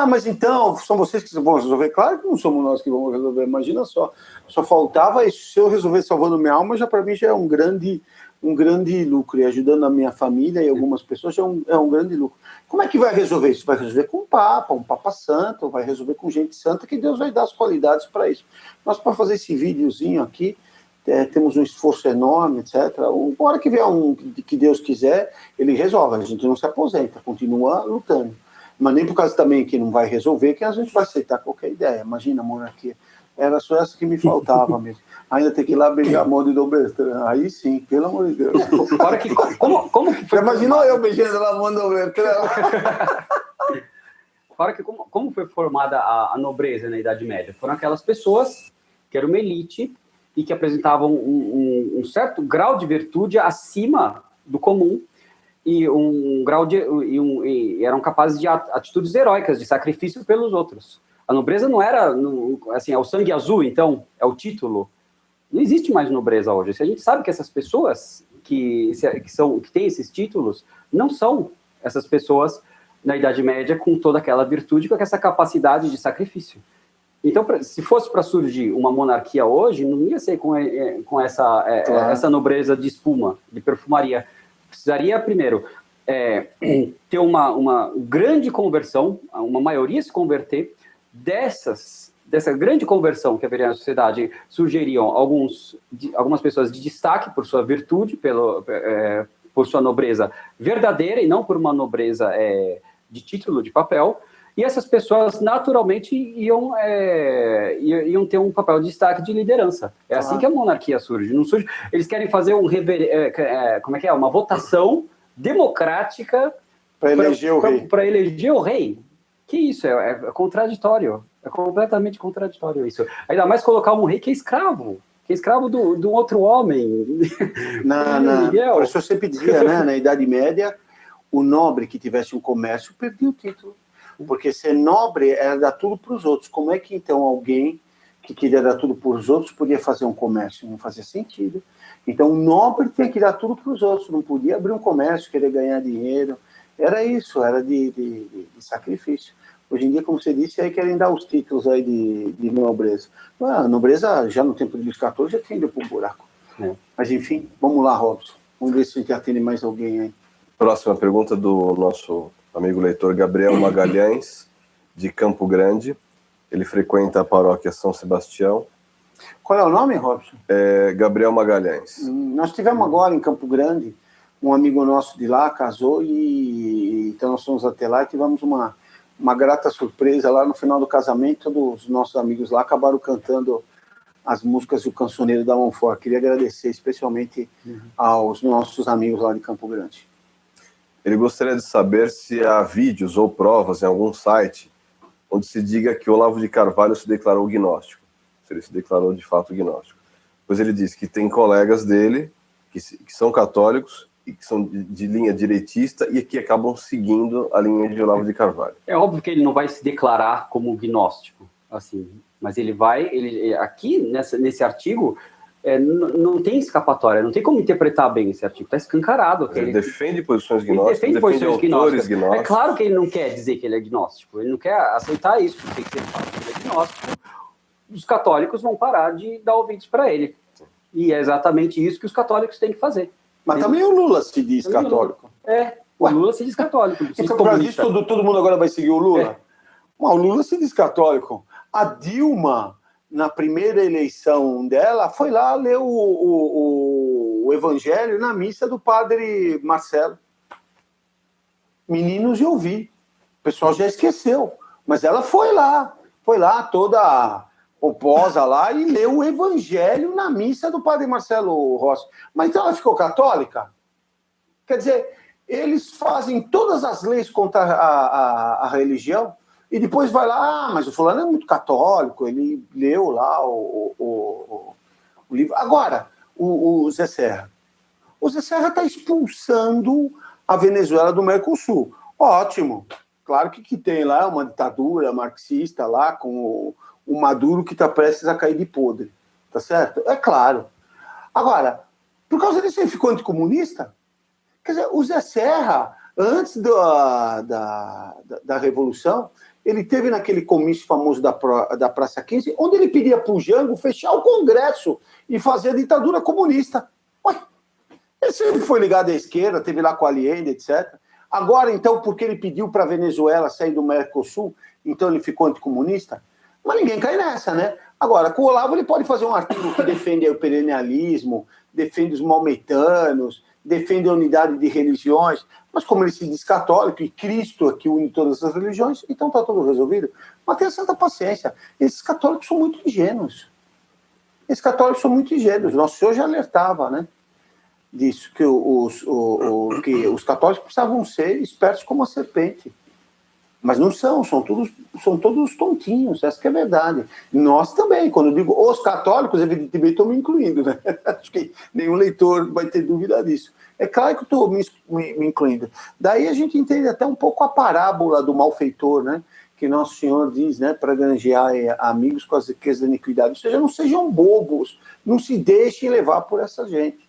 Mas então, são vocês que vão resolver? Claro que não somos nós que vamos resolver, imagina só. Só faltava isso. Se eu resolver salvando minha alma, para mim já é um grande lucro. E ajudando a minha família e algumas pessoas já é um grande lucro. Como é que vai resolver isso? Vai resolver com um Papa Santo, vai resolver com gente santa, que Deus vai dar as qualidades para isso. Nós, para fazer esse videozinho aqui, temos um esforço enorme, etc. Uma hora que vier que Deus quiser, ele resolve. A gente não se aposenta, continua lutando. Mas nem por causa também que não vai resolver, que a gente vai aceitar qualquer ideia. Imagina a monarquia. Era só essa que me faltava mesmo. Ainda tem que ir lá beijar a mão de Dom Bertrand. Aí sim, pelo amor de Deus. Como que foi? Já imaginou eu beijando lá a mão de Dom Bertrand? Como foi formada a nobreza na Idade Média? Foram aquelas pessoas que eram uma elite e que apresentavam um certo grau de virtude acima do comum e eram capazes de atitudes heróicas, de sacrifício pelos outros. A nobreza não era, assim, é o sangue azul, então, é o título. Não existe mais nobreza hoje. Se a gente sabe que essas pessoas que têm esses títulos não são essas pessoas na Idade Média com toda aquela virtude, com essa capacidade de sacrifício. Então, se fosse para surgir uma monarquia hoje, não ia ser com essa nobreza de espuma, de perfumaria. Precisaria, primeiro, ter uma grande conversão, uma maioria se converter, dessa grande conversão que haveria na sociedade, surgiriam algumas pessoas de destaque por sua virtude, por sua nobreza verdadeira e não por uma nobreza de título, de papel, e essas pessoas naturalmente iam ter um papel de destaque de liderança. É assim que a monarquia surge. Não surge. Eles querem fazer uma votação democrática para eleger o rei. Para eleger o rei. Que isso? É contraditório. É completamente contraditório isso. Ainda mais colocar um rei que é escravo de um outro homem. Por isso eu sempre dizia, né, na Idade Média, o nobre que tivesse um comércio perdia o título. Porque ser nobre era dar tudo para os outros. Como é que então alguém que queria dar tudo para os outros podia fazer um comércio? Não fazia sentido. Então o nobre tinha que dar tudo para os outros, não podia abrir um comércio, querer ganhar dinheiro. Era isso, era de sacrifício. Hoje em dia, como você disse, aí querem dar os títulos aí de nobreza. A nobreza, já no tempo de Luís XIV, já tinha ido para o buraco. Mas enfim, vamos lá, Robson. Vamos ver se a gente atende mais alguém aí. Próxima pergunta do nosso amigo leitor Gabriel Magalhães, de Campo Grande. Ele frequenta a paróquia São Sebastião. Qual é o nome, Robson? Gabriel Magalhães. Nós tivemos agora em Campo Grande, um amigo nosso de lá casou e então nós fomos até lá e tivemos uma grata surpresa lá no final do casamento. Dos nossos amigos lá acabaram cantando as músicas do Cancioneiro da Monfort. Queria agradecer especialmente aos nossos amigos lá de Campo Grande. Ele gostaria de saber se há vídeos ou provas em algum site onde se diga que Olavo de Carvalho se declarou gnóstico. Se ele se declarou de fato gnóstico. Pois ele diz que tem colegas dele que são católicos e que são de linha direitista e que acabam seguindo a linha de Olavo de Carvalho. É óbvio que ele não vai se declarar como gnóstico, assim, mas ele aqui nesse artigo não tem escapatória, não tem como interpretar bem esse artigo, está escancarado. Ele defende posições gnósticas, defende posições gnósticos. É claro que ele não quer dizer que ele é gnóstico, ele não quer aceitar isso, porque se ele fala que ele é gnóstico, os católicos vão parar de dar ouvidos para ele. E é exatamente isso que os católicos têm que fazer. Mas também o Lula se diz católico. O Lula se diz católico. Então, para isso, todo mundo agora vai seguir o Lula? Mas o Lula se diz católico. A Dilma, na primeira eleição dela, foi lá ler o Evangelho na missa do padre Marcelo. Meninos, eu vi. O pessoal já esqueceu. Mas ela foi lá toda pomposa lá e leu o Evangelho na missa do padre Marcelo Rossi. Mas então ela ficou católica? Quer dizer, eles fazem todas as leis contra a religião e depois vai lá, mas o fulano é muito católico, ele leu lá o livro. Agora, o Zé Serra. O Zé Serra está expulsando a Venezuela do Mercosul. Ótimo. Claro que tem lá uma ditadura marxista lá com o Maduro que está prestes a cair de podre. Tá certo? É claro. Agora, por causa disso ele ficou anticomunista? Quer dizer, o Zé Serra, antes da Revolução, ele teve naquele comício famoso da Praça 15, onde ele pedia para o Jango fechar o Congresso e fazer a ditadura comunista. Ué, ele sempre foi ligado à esquerda, teve lá com a Allende, etc. Agora, então, porque ele pediu para a Venezuela sair do Mercosul, então ele ficou anticomunista? Mas ninguém cai nessa, né? Agora, com o Olavo ele pode fazer um artigo que defende o perennialismo, defende os maometanos, defende a unidade de religiões, mas como ele se diz católico e Cristo é que une todas as religiões, então está tudo resolvido. Mas tenha santa paciência. Esses católicos são muito ingênuos. Nosso Senhor já alertava, né? Disso, que que os católicos precisavam ser espertos como a serpente. Mas não são todos tontinhos, essa que é a verdade. Nós também, quando eu digo os católicos, evidentemente estou me incluindo, né? Acho que nenhum leitor vai ter dúvida disso. É claro que eu estou me incluindo. Daí a gente entende até um pouco a parábola do malfeitor, né? Que Nosso Senhor diz, né? Para granjear amigos com as riquezas da iniquidade. Ou seja, não sejam bobos, não se deixem levar por essa gente.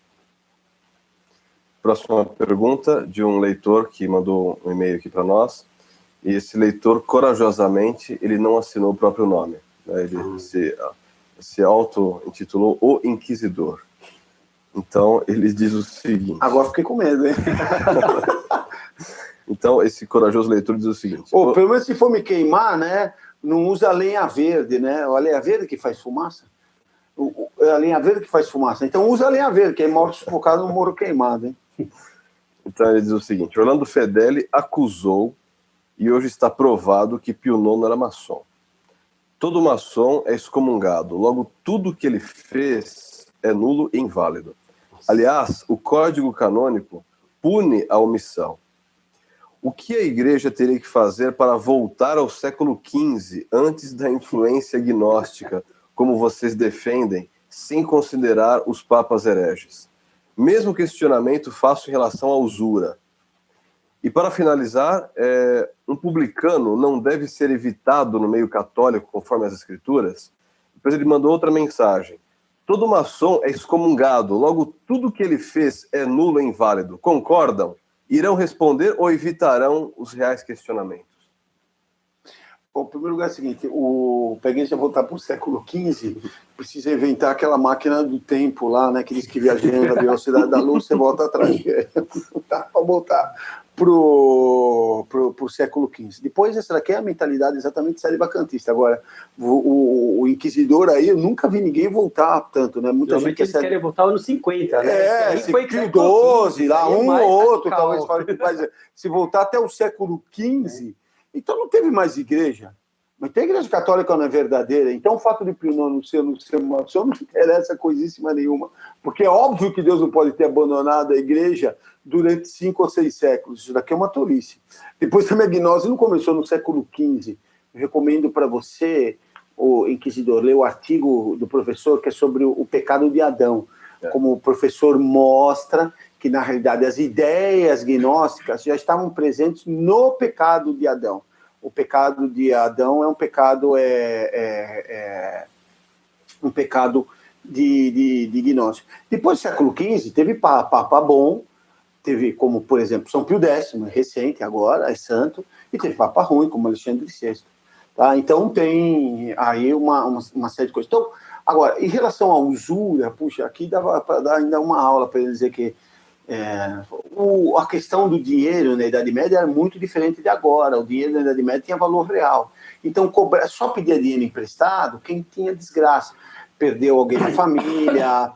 Próxima pergunta de um leitor que mandou um e-mail aqui para nós. E esse leitor, corajosamente, ele não assinou o próprio nome. Né? Ele se auto-intitulou O Inquisidor. Então, ele diz o seguinte... Agora fiquei com medo, hein? Então, esse corajoso leitor diz o seguinte... Pelo menos se for me queimar, né? não usa lenha verde, né? A lenha verde que faz fumaça. É a lenha verde que faz fumaça. Então usa a lenha verde, que é morto sufocado no moro queimado, hein? Então ele diz o seguinte: Orlando Fedeli acusou, e hoje está provado, que Pio IX era maçom. Todo maçom é excomungado, logo tudo que ele fez é nulo e inválido. Aliás, o Código Canônico pune a omissão. O que a Igreja teria que fazer para voltar ao século XV, antes da influência gnóstica, como vocês defendem, sem considerar os papas hereges? Mesmo questionamento faço em relação à usura. E para finalizar, um publicano não deve ser evitado no meio católico, conforme as Escrituras? Depois ele mandou outra mensagem. Todo maçom é excomungado, logo tudo que ele fez é nulo e inválido. Concordam? Irão responder ou evitarão os reais questionamentos? Bom, em primeiro lugar é o seguinte, para a igreja voltar para o século XV, precisa inventar aquela máquina do tempo lá, né, que diz que viajando na velocidade da luz, você volta atrás. Não dá para voltar para o século XV. Depois, essa daqui é a mentalidade exatamente célibe-vacantista. Agora, o inquisidor aí, eu nunca vi ninguém voltar tanto, né? Muita gente eles querem voltar nos 50, né? Se foi Pio XII, lá um ou outro, talvez fale que vai. Se voltar até o século XV, então não teve mais igreja. Mas tem igreja católica não é verdadeira. Então o fato de Pio IX não ser maçom não interessa coisíssima nenhuma, porque é óbvio que Deus não pode ter abandonado a igreja durante 5 ou 6 séculos. Isso daqui é uma tolice. Depois também a gnose não começou no século XV. Eu recomendo para você, o inquisidor, ler o artigo do professor que é sobre o pecado de Adão. Como o professor mostra que, na realidade, as ideias gnósticas já estavam presentes no pecado de Adão. O pecado de Adão é um pecado, um pecado de gnóstico. Depois do século XV, teve papa bom, teve como, por exemplo, São Pio X, recente agora, é santo, e teve papa ruim, como Alexandre VI. Tá? Então tem aí uma série de coisas. Então, agora, em relação à usura, puxa, aqui dava para dar ainda uma aula para ele dizer que a questão do dinheiro na Idade Média era muito diferente de agora. O dinheiro na Idade Média tinha valor real. Então, só pedia dinheiro emprestado quem tinha desgraça. Perdeu alguém na família,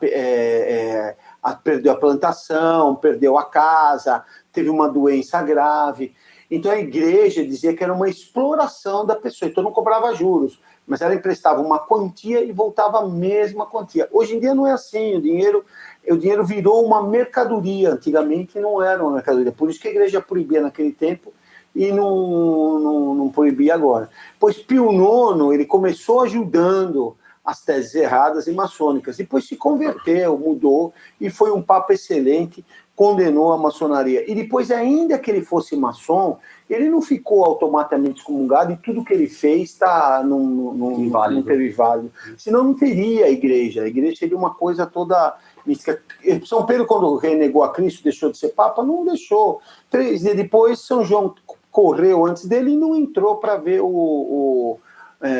perdeu a plantação, perdeu a casa, teve uma doença grave. Então, a igreja dizia que era uma exploração da pessoa. Então, não cobrava juros, mas ela emprestava uma quantia e voltava a mesma quantia. Hoje em dia não é assim. O dinheiro virou uma mercadoria. Antigamente não era uma mercadoria. Por isso que a igreja proibia naquele tempo e não proibia agora. Pois Pio IX, ele começou ajudando as teses erradas e maçônicas. Depois se converteu, mudou, e foi um papa excelente, condenou a maçonaria. E depois, ainda que ele fosse maçom, ele não ficou automaticamente excomungado e tudo que ele fez não teve válido. Senão não teria a igreja. A igreja seria uma coisa toda mística. São Pedro, quando renegou a Cristo, deixou de ser papa? Não deixou. 3 dias depois, São João correu antes dele e não entrou para ver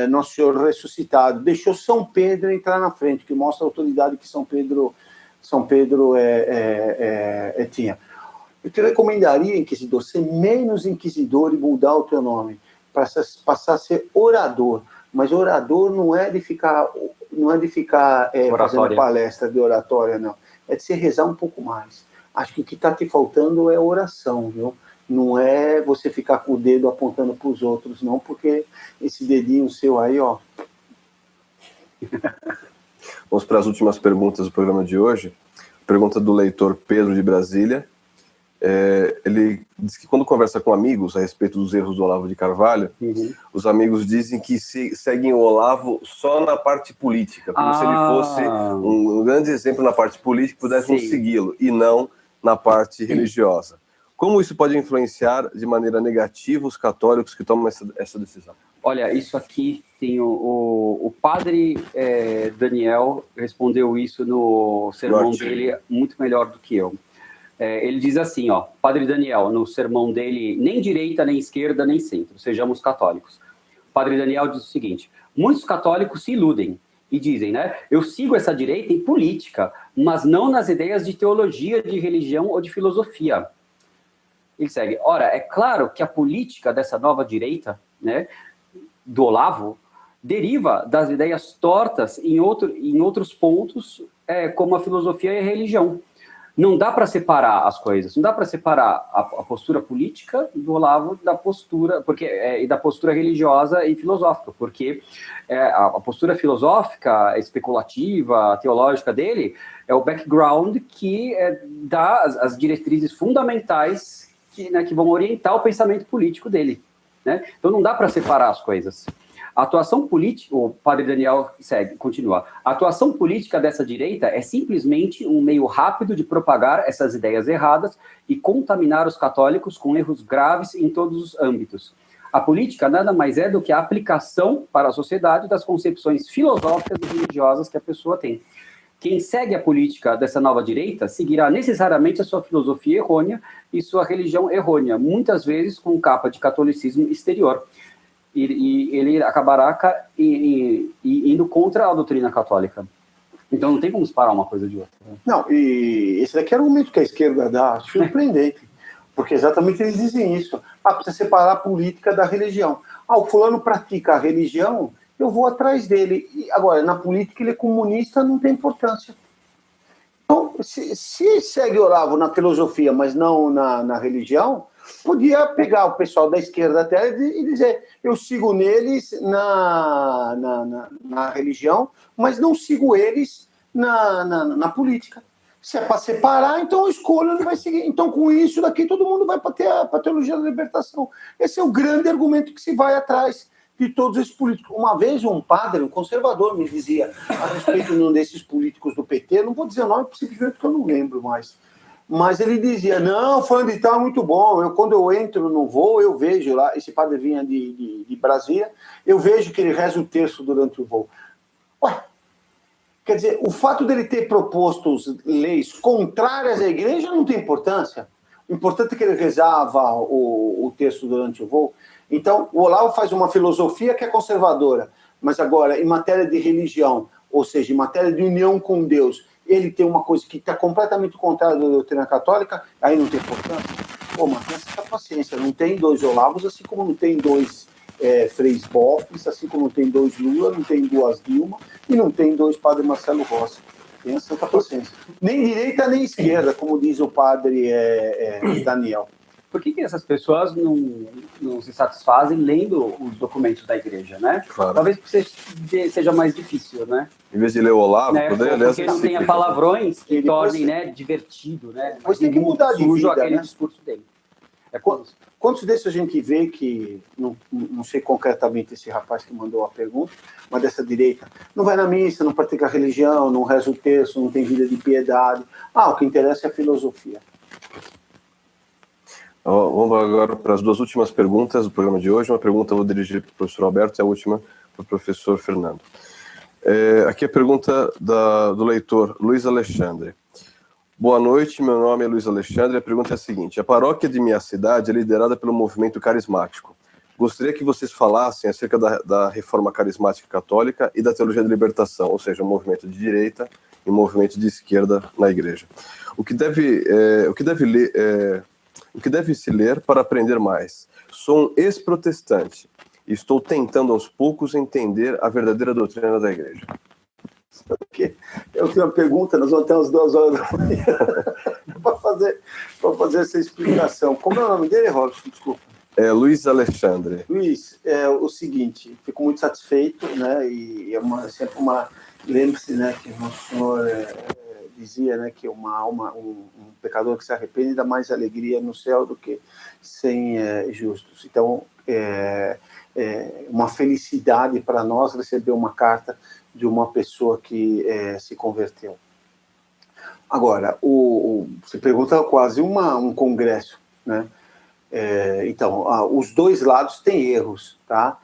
Nosso Senhor ressuscitado. Deixou São Pedro entrar na frente, que mostra a autoridade que São Pedro tinha. Eu te recomendaria, inquisidor, ser menos inquisidor e mudar o teu nome, para passar a ser orador. Mas orador não é de ficar fazendo palestra de oratória, não. É de se rezar um pouco mais. Acho que o que está te faltando é oração, viu? Não é você ficar com o dedo apontando para os outros, não, porque esse dedinho seu aí, ó. Vamos para as últimas perguntas do programa de hoje. Pergunta do leitor Pedro de Brasília. Ele diz que quando conversa com amigos a respeito dos erros do Olavo de Carvalho, os amigos dizem que seguem o Olavo só na parte política, como se ele fosse um grande exemplo na parte política, pudessem segui-lo, e não na parte religiosa. Como isso pode influenciar de maneira negativa os católicos que tomam essa decisão? Olha, isso aqui tem o padre Daniel respondeu isso no sermão dele muito melhor do que eu. Ele diz assim, Padre Daniel, no sermão dele, nem direita, nem esquerda, nem centro, sejamos católicos. O Padre Daniel diz o seguinte: muitos católicos se iludem e dizem, né, eu sigo essa direita em política, mas não nas ideias de teologia, de religião ou de filosofia. Ele segue, ora, é claro que a política dessa nova direita, né, do Olavo deriva das ideias tortas em outros pontos, como a filosofia e a religião. Não dá para separar as coisas, não dá para separar a postura política do Olavo da postura, e da postura religiosa e filosófica, porque a postura filosófica, especulativa, teológica dele é o background que dá as diretrizes fundamentais que vão orientar o pensamento político dele, né? Então não dá para separar as coisas. A atuação política, o padre Daniel continua, a atuação política dessa direita é simplesmente um meio rápido de propagar essas ideias erradas e contaminar os católicos com erros graves em todos os âmbitos. A política nada mais é do que a aplicação para a sociedade das concepções filosóficas e religiosas que a pessoa tem. Quem segue a política dessa nova direita seguirá necessariamente a sua filosofia errônea e sua religião errônea, muitas vezes com capa de catolicismo exterior. E ele acabará indo contra a doutrina católica. Então não tem como separar uma coisa de outra. Né? Não, e esse daqui é o argumento que a esquerda dá, surpreendente, porque exatamente eles dizem isso. Precisa separar a política da religião. O fulano pratica a religião, eu vou atrás dele. E, agora, na política ele é comunista, não tem importância. Então, se segue Olavo na filosofia, mas não na religião, podia pegar o pessoal da esquerda até e dizer, eu sigo neles na religião, mas não sigo eles na política. Se é para separar, então eu escolho onde vai seguir. Então, com isso daqui, todo mundo vai para a teologia da libertação. Esse é o grande argumento que se vai atrás de todos esses políticos. Uma vez um padre, um conservador, me dizia a respeito de um desses políticos do PT, não vou dizer o nome, simplesmente porque eu não lembro mais, mas ele dizia, não, fulano de tal é muito bom, quando eu entro no voo, eu vejo lá, esse padre vinha de Brasília, eu vejo que ele reza o terço durante o voo. Ué, quer dizer, o fato dele ter proposto leis contrárias à igreja não tem importância. O importante é que ele rezava o terço durante o voo. Então, o Olavo faz uma filosofia que é conservadora, mas agora, em matéria de religião, ou seja, em matéria de união com Deus, ele tem uma coisa que está completamente contrária da doutrina católica, aí não tem importância. Pô, mas tem essa paciência, não tem dois Olavos, assim como não tem dois Freis Boffes, assim como não tem dois Lula, não tem duas Dilma, e não tem dois Padre Marcelo Rossi. Tenha santa paciência. Nem direita, nem esquerda, como diz o padre Daniel. Por que essas pessoas não se satisfazem lendo os documentos da igreja, né? Claro. Talvez seja mais difícil, né? Em vez de ler o Olavo, né? poderia ler porque não tenha palavrões que tornem, né, divertido, né? Depois tem que mudar de vida, aquele né? discurso dele. Quantos desses a gente vê que, não sei concretamente esse rapaz que mandou a pergunta, mas dessa direita, não vai na missa, não pratica religião, não reza o terço, não tem vida de piedade. O que interessa é a filosofia. Vamos agora para as duas últimas perguntas do programa de hoje. Uma pergunta eu vou dirigir para o professor Alberto e a última para o professor Fernando. Aqui a pergunta do leitor Luiz Alexandre. Boa noite, meu nome é Luiz Alexandre. A pergunta é a seguinte: a paróquia de minha cidade é liderada pelo movimento carismático. Gostaria que vocês falassem acerca da reforma carismática católica e da teologia da libertação, ou seja, um movimento de direita e um movimento de esquerda na igreja. O que deve se ler para aprender mais? Sou um ex-protestante e estou tentando aos poucos entender a verdadeira doutrina da igreja. Eu tenho uma pergunta, nós vamos ter umas 2 horas da manhã para fazer essa explicação. Como é o nome dele, Robson? Desculpa. Luiz Alexandre. Luiz, é o seguinte, fico muito satisfeito, né? E sempre uma. Lembre-se, né, que o nosso Senhor dizia, né, que um pecador que se arrepende dá mais alegria no céu do que 100 justos. Então, uma felicidade para nós receber uma carta de uma pessoa que se converteu. Agora, você pergunta quase um congresso, né? Então, os dois lados têm erros, tá?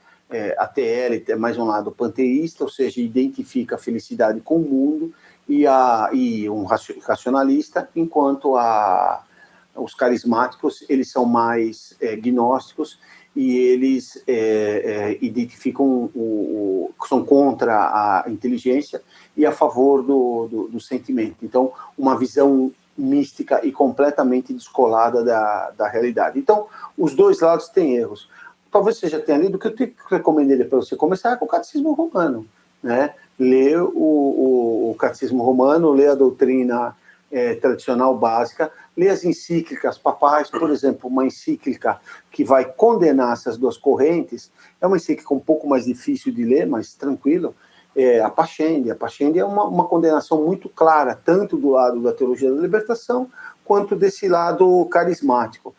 A TL é mais um lado panteísta, ou seja, identifica a felicidade com o mundo, e um racionalista, enquanto os carismáticos, eles são mais gnósticos, e eles identificam, são contra a inteligência e a favor do sentimento. Então, uma visão mística e completamente descolada da realidade. Então, os dois lados têm erros. talvez você já tenha lido, o que eu te recomendaria para você começar é com o Catecismo Romano, né? Ler o Catecismo Romano, ler a doutrina tradicional básica, ler as encíclicas papais, por exemplo, uma encíclica que vai condenar essas duas correntes, é uma encíclica um pouco mais difícil de ler, mas tranquilo, a Pascendi. A Pascendi é uma condenação muito clara, tanto do lado da teologia da libertação, quanto desse lado carismático.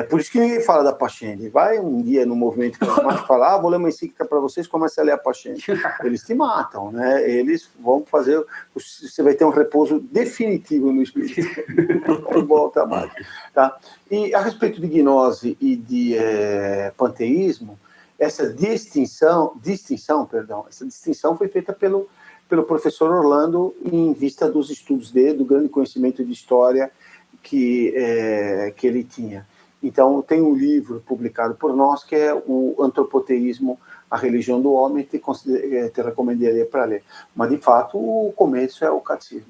Por isso que ninguém fala da Pascendi. Vai um dia no movimento carismático falar, vou ler uma encíclica para vocês, começa a ler a Pascendi. Eles te matam, né? Eles vão fazer, você vai ter um repouso definitivo no espírito. Não volta mais. Tá? E a respeito de gnose e de panteísmo, essa distinção foi feita pelo professor Orlando em vista dos estudos dele, do grande conhecimento de história que ele tinha. Então, tem um livro publicado por nós que é o Antropoteísmo, a Religião do Homem, te recomendaria para ler. Mas, de fato, o começo é o catecismo.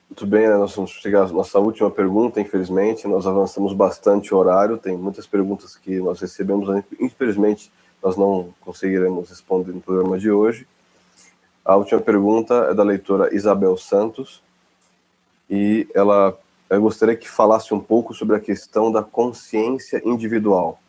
Muito bem, né? Nós vamos chegar à nossa última pergunta, infelizmente. Nós avançamos bastante o horário, tem muitas perguntas que nós recebemos, infelizmente, nós não conseguiremos responder no programa de hoje. A última pergunta é da leitora Isabel Santos, e eu gostaria que falasse um pouco sobre a questão da consciência individual,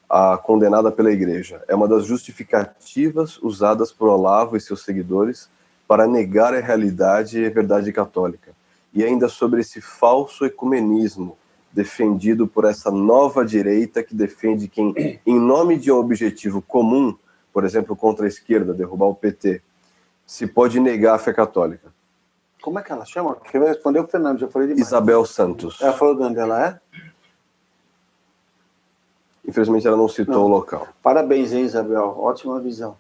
a condenada pela Igreja. É uma das justificativas usadas por Olavo e seus seguidores para negar a realidade e a verdade católica. E ainda sobre esse falso ecumenismo defendido por essa nova direita que defende que, em nome de um objetivo comum, por exemplo, contra a esquerda, derrubar o PT, se pode negar a fé católica. Como é que ela chama? Quem vai responder é o Fernando, já falei demais. Isabel Santos. Ela falou de onde ela é? Infelizmente ela não citou o local. Parabéns, hein, Isabel? Ótima visão.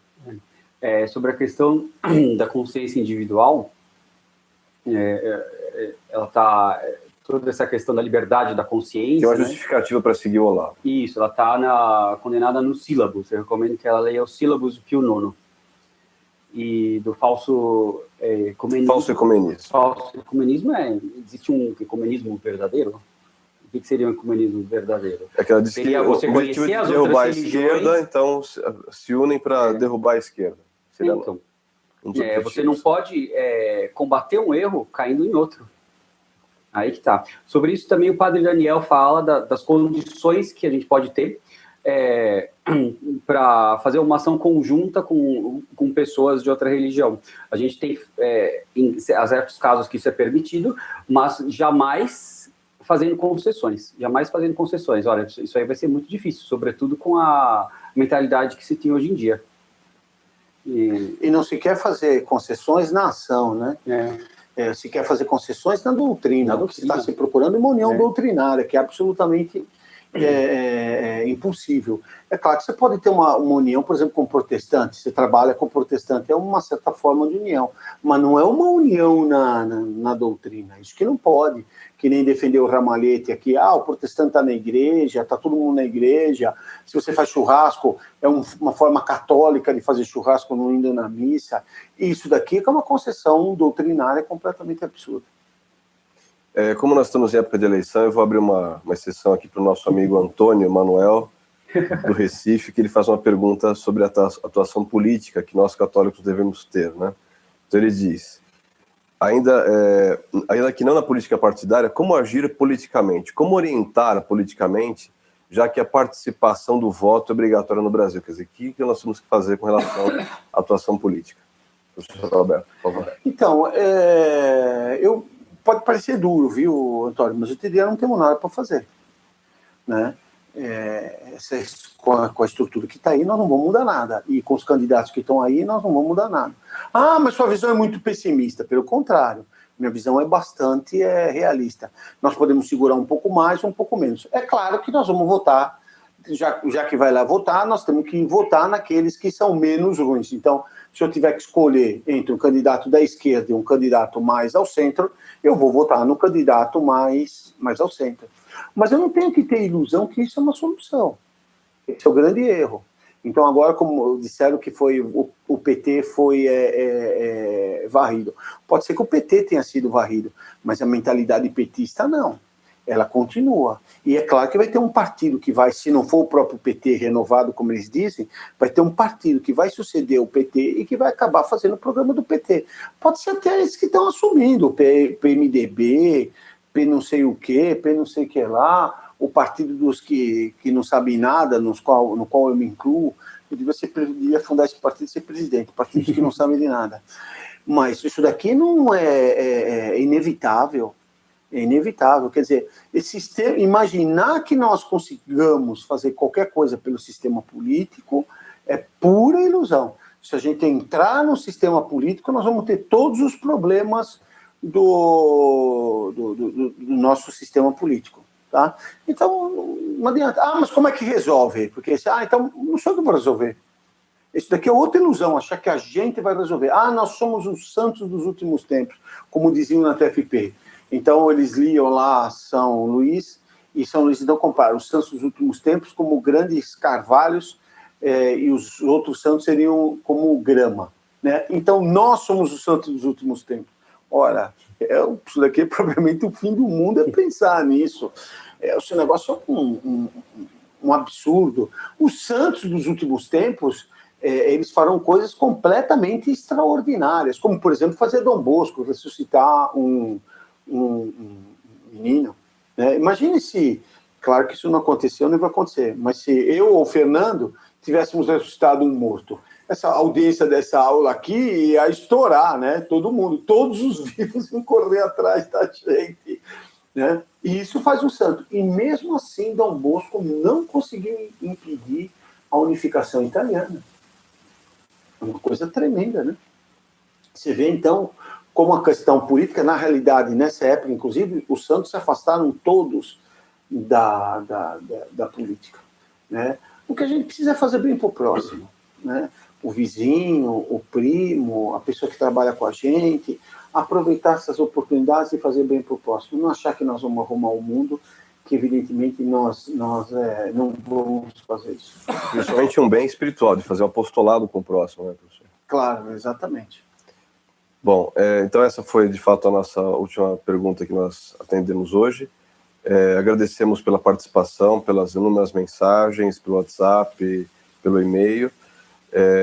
Sobre a questão da consciência individual, ela está... Toda essa questão da liberdade da consciência... Que é uma justificativa para seguir o Olavo. Isso, ela está condenada no sílabus. Eu recomendo que ela leia o sílabus do Pio IX. E do falso ecumenismo. Falso ecumenismo. Falso ecumenismo existe um ecumenismo verdadeiro? O que seria um ecumenismo verdadeiro? É que ela disse que o objetivo de derrubar a esquerda, então se unem para derrubar a esquerda. Seria então, você não pode combater um erro caindo em outro. Aí que tá. Sobre isso também o padre Daniel fala das condições que a gente pode ter para fazer uma ação conjunta com pessoas de outra religião. A gente tem, em certos casos, que isso é permitido, mas jamais fazendo concessões. Olha, isso aí vai ser muito difícil, sobretudo com a mentalidade que se tem hoje em dia. E não se quer fazer concessões na ação, né? Se quer fazer concessões na doutrina. O que se está se procurando é uma união doutrinária, que é absolutamente impossível. É claro que você pode ter uma união, por exemplo, com protestante. Você trabalha com protestante, é uma certa forma de união, mas não é uma união na doutrina. Isso que não pode, que nem defender o Ramalhete aqui, o protestante está na igreja, está todo mundo na igreja, se você faz churrasco, é uma forma católica de fazer churrasco não indo na missa. Isso daqui é uma concessão doutrinária completamente absurda. Como nós estamos em época de eleição, eu vou abrir uma exceção aqui para o nosso amigo Antônio Manuel, do Recife, que ele faz uma pergunta sobre a atuação política que nós católicos devemos ter, né? Então ele diz, ainda que não na política partidária, como agir politicamente? Como orientar politicamente, já que a participação do voto é obrigatória no Brasil? Quer dizer, o que nós temos que fazer com relação à atuação política? Professor Roberto, por favor. Então, pode parecer duro, viu, Antônio? Mas eu te diria, não temos nada para fazer, né? Com a estrutura que está aí, nós não vamos mudar nada. E com os candidatos que estão aí, nós não vamos mudar nada. Mas sua visão é muito pessimista. Pelo contrário, minha visão é bastante realista. Nós podemos segurar um pouco mais, um pouco menos. É claro que nós vamos votar, já que vai lá votar, nós temos que votar naqueles que são menos ruins. Então, se eu tiver que escolher entre um candidato da esquerda e um candidato mais ao centro, eu vou votar no candidato mais ao centro. Mas eu não tenho que ter ilusão que isso é uma solução. Esse é o grande erro. Então, agora, como disseram que o PT foi varrido. Pode ser que o PT tenha sido varrido, mas a mentalidade petista, não. ela continua. E é claro que vai ter um partido que vai, se não for o próprio PT renovado, como eles dizem, vai ter um partido que vai suceder o PT e que vai acabar fazendo o programa do PT. Pode ser até esses que estão assumindo, o PMDB, P não sei o quê, P não sei o que lá, o partido dos que não sabem nada, no qual eu me incluo. Eu devia fundar esse partido e ser presidente, partidos que não sabem de nada. Mas isso daqui não é inevitável. É inevitável. Quer dizer, esse sistema, imaginar que nós consigamos fazer qualquer coisa pelo sistema político é pura ilusão. Se a gente entrar no sistema político, nós vamos ter todos os problemas do nosso sistema político. Tá? Então, não adianta. Mas como é que resolve? Porque, então, não sou eu que vou resolver. Isso daqui é outra ilusão, achar que a gente vai resolver. Nós somos os santos dos últimos tempos, como diziam na TFP. Então, eles liam lá São Luís, e São Luís então compara os santos dos últimos tempos como grandes carvalhos, e os outros santos seriam como grama. Né? Então, nós somos os santos dos últimos tempos. Ora, isso daqui é provavelmente o fim do mundo, é pensar nisso. Esse negócio é um absurdo. Os santos dos últimos tempos, eles farão coisas completamente extraordinárias, como, por exemplo, fazer Dom Bosco, ressuscitar um menino. Né? Imagine se, claro que isso não aconteceu, nem vai acontecer, mas se eu ou o Fernando tivéssemos ressuscitado um morto, essa audiência dessa aula aqui ia estourar, né? Todo mundo, todos os vivos iam correr atrás da gente. Né? E isso faz um santo. E mesmo assim, Dom Bosco não conseguiu impedir a unificação italiana. É uma coisa tremenda, né? Você vê, então, como a questão política, na realidade, nessa época, inclusive, os santos se afastaram todos da política. Né? O que a gente precisa é fazer bem para o próximo. Né? O vizinho, o primo, a pessoa que trabalha com a gente, aproveitar essas oportunidades e fazer bem para o próximo. Não achar que nós vamos arrumar o mundo, que evidentemente nós não vamos fazer isso. Principalmente um bem espiritual, de fazer o apostolado com o próximo, né, professor? Claro, exatamente. Bom, então essa foi de fato a nossa última pergunta que nós atendemos hoje. Agradecemos pela participação, pelas inúmeras mensagens, pelo WhatsApp, pelo e-mail.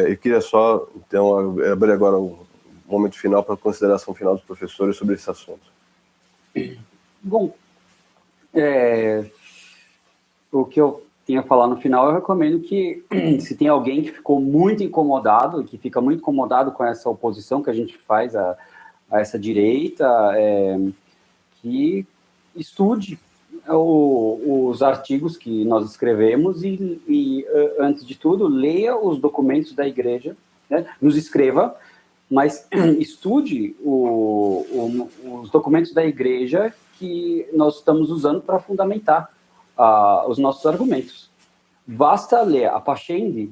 Eu queria só, então, abrir agora um momento final para a consideração final dos professores sobre esse assunto. Bom, o que eu tinha a falar no final, eu recomendo que, se tem alguém que ficou muito incomodado, que fica muito incomodado com essa oposição que a gente faz a essa direita, que estude os artigos que nós escrevemos e, antes de tudo, leia os documentos da igreja, né? Nos escreva, mas estude os documentos da igreja que nós estamos usando para fundamentar os nossos argumentos. Basta ler a Pascendi,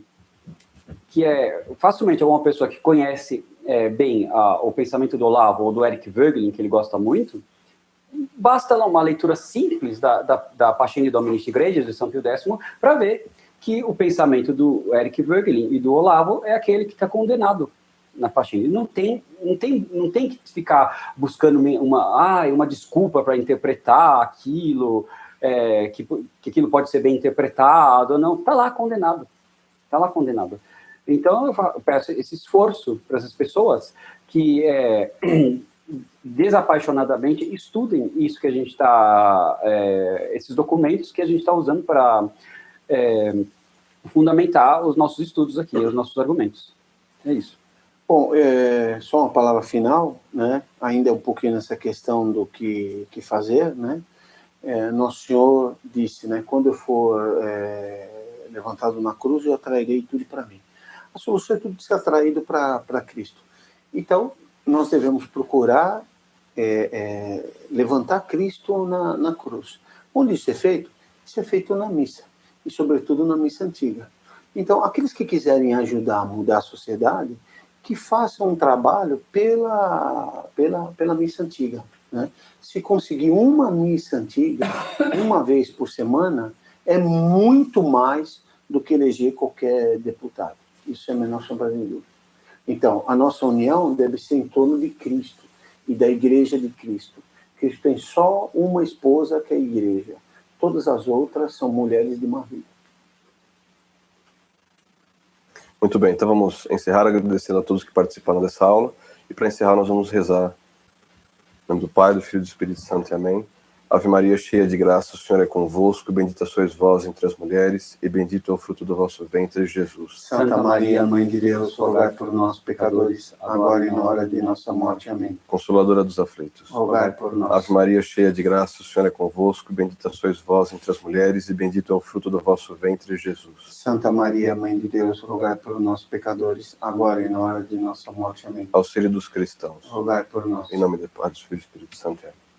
que é facilmente uma pessoa que conhece bem o pensamento do Olavo ou do Eric Voegelin, que ele gosta muito. Basta uma leitura simples da Pascendi Dominici Gregis, de São Pio X, para ver que o pensamento do Eric Voegelin e do Olavo é aquele que está condenado na Pascendi. Não tem que ficar buscando uma desculpa para interpretar aquilo, que aquilo pode ser bem interpretado, não. Está lá condenado. Está lá condenado. Então, eu peço esse esforço para essas pessoas que desapaixonadamente estudem isso que a gente está, esses documentos que a gente está usando para fundamentar os nossos estudos aqui, os nossos argumentos. É isso. Bom, só uma palavra final, né? Ainda um pouquinho nessa questão do que fazer, né? Nosso Senhor disse, né? Quando eu for levantado na cruz, eu atrairei tudo para mim. A solução é tudo ser atraído para Cristo. Então, nós devemos procurar levantar Cristo na cruz. Onde isso é feito? Isso é feito na missa, e sobretudo na missa antiga. Então, aqueles que quiserem ajudar a mudar a sociedade, que façam um trabalho pela missa antiga. Né? Se conseguir uma missa antiga, uma vez por semana, é muito mais do que eleger qualquer deputado. Isso é a menor sombra de dúvida. Então, a nossa união deve ser em torno de Cristo e da Igreja de Cristo. Cristo tem só uma esposa, que é a igreja. Todas as outras são mulheres de Maria. Muito bem, então vamos encerrar agradecendo a todos que participaram dessa aula. E para encerrar, nós vamos rezar. Em nome do Pai, do Filho e do Espírito Santo. Amém. Ave Maria, cheia de graça, o Senhor é convosco. Bendita sois vós entre as mulheres, e bendito é o fruto do vosso ventre, Jesus. Santa Maria, Mãe de Deus, rogai por nós, pecadores, agora e na hora de nossa morte. Amém. Consoladora dos aflitos, rogai por nós. Ave Maria, cheia de graça, o Senhor é convosco. Bendita sois vós entre as mulheres, e bendito é o fruto do vosso ventre, Jesus. Santa Maria, Mãe de Deus, rogai por nós, pecadores, agora e na hora de nossa morte. Amém. Auxílio dos cristãos, rogai por nós. em nome do Pai, do Filho e do Espírito Santo. Amém.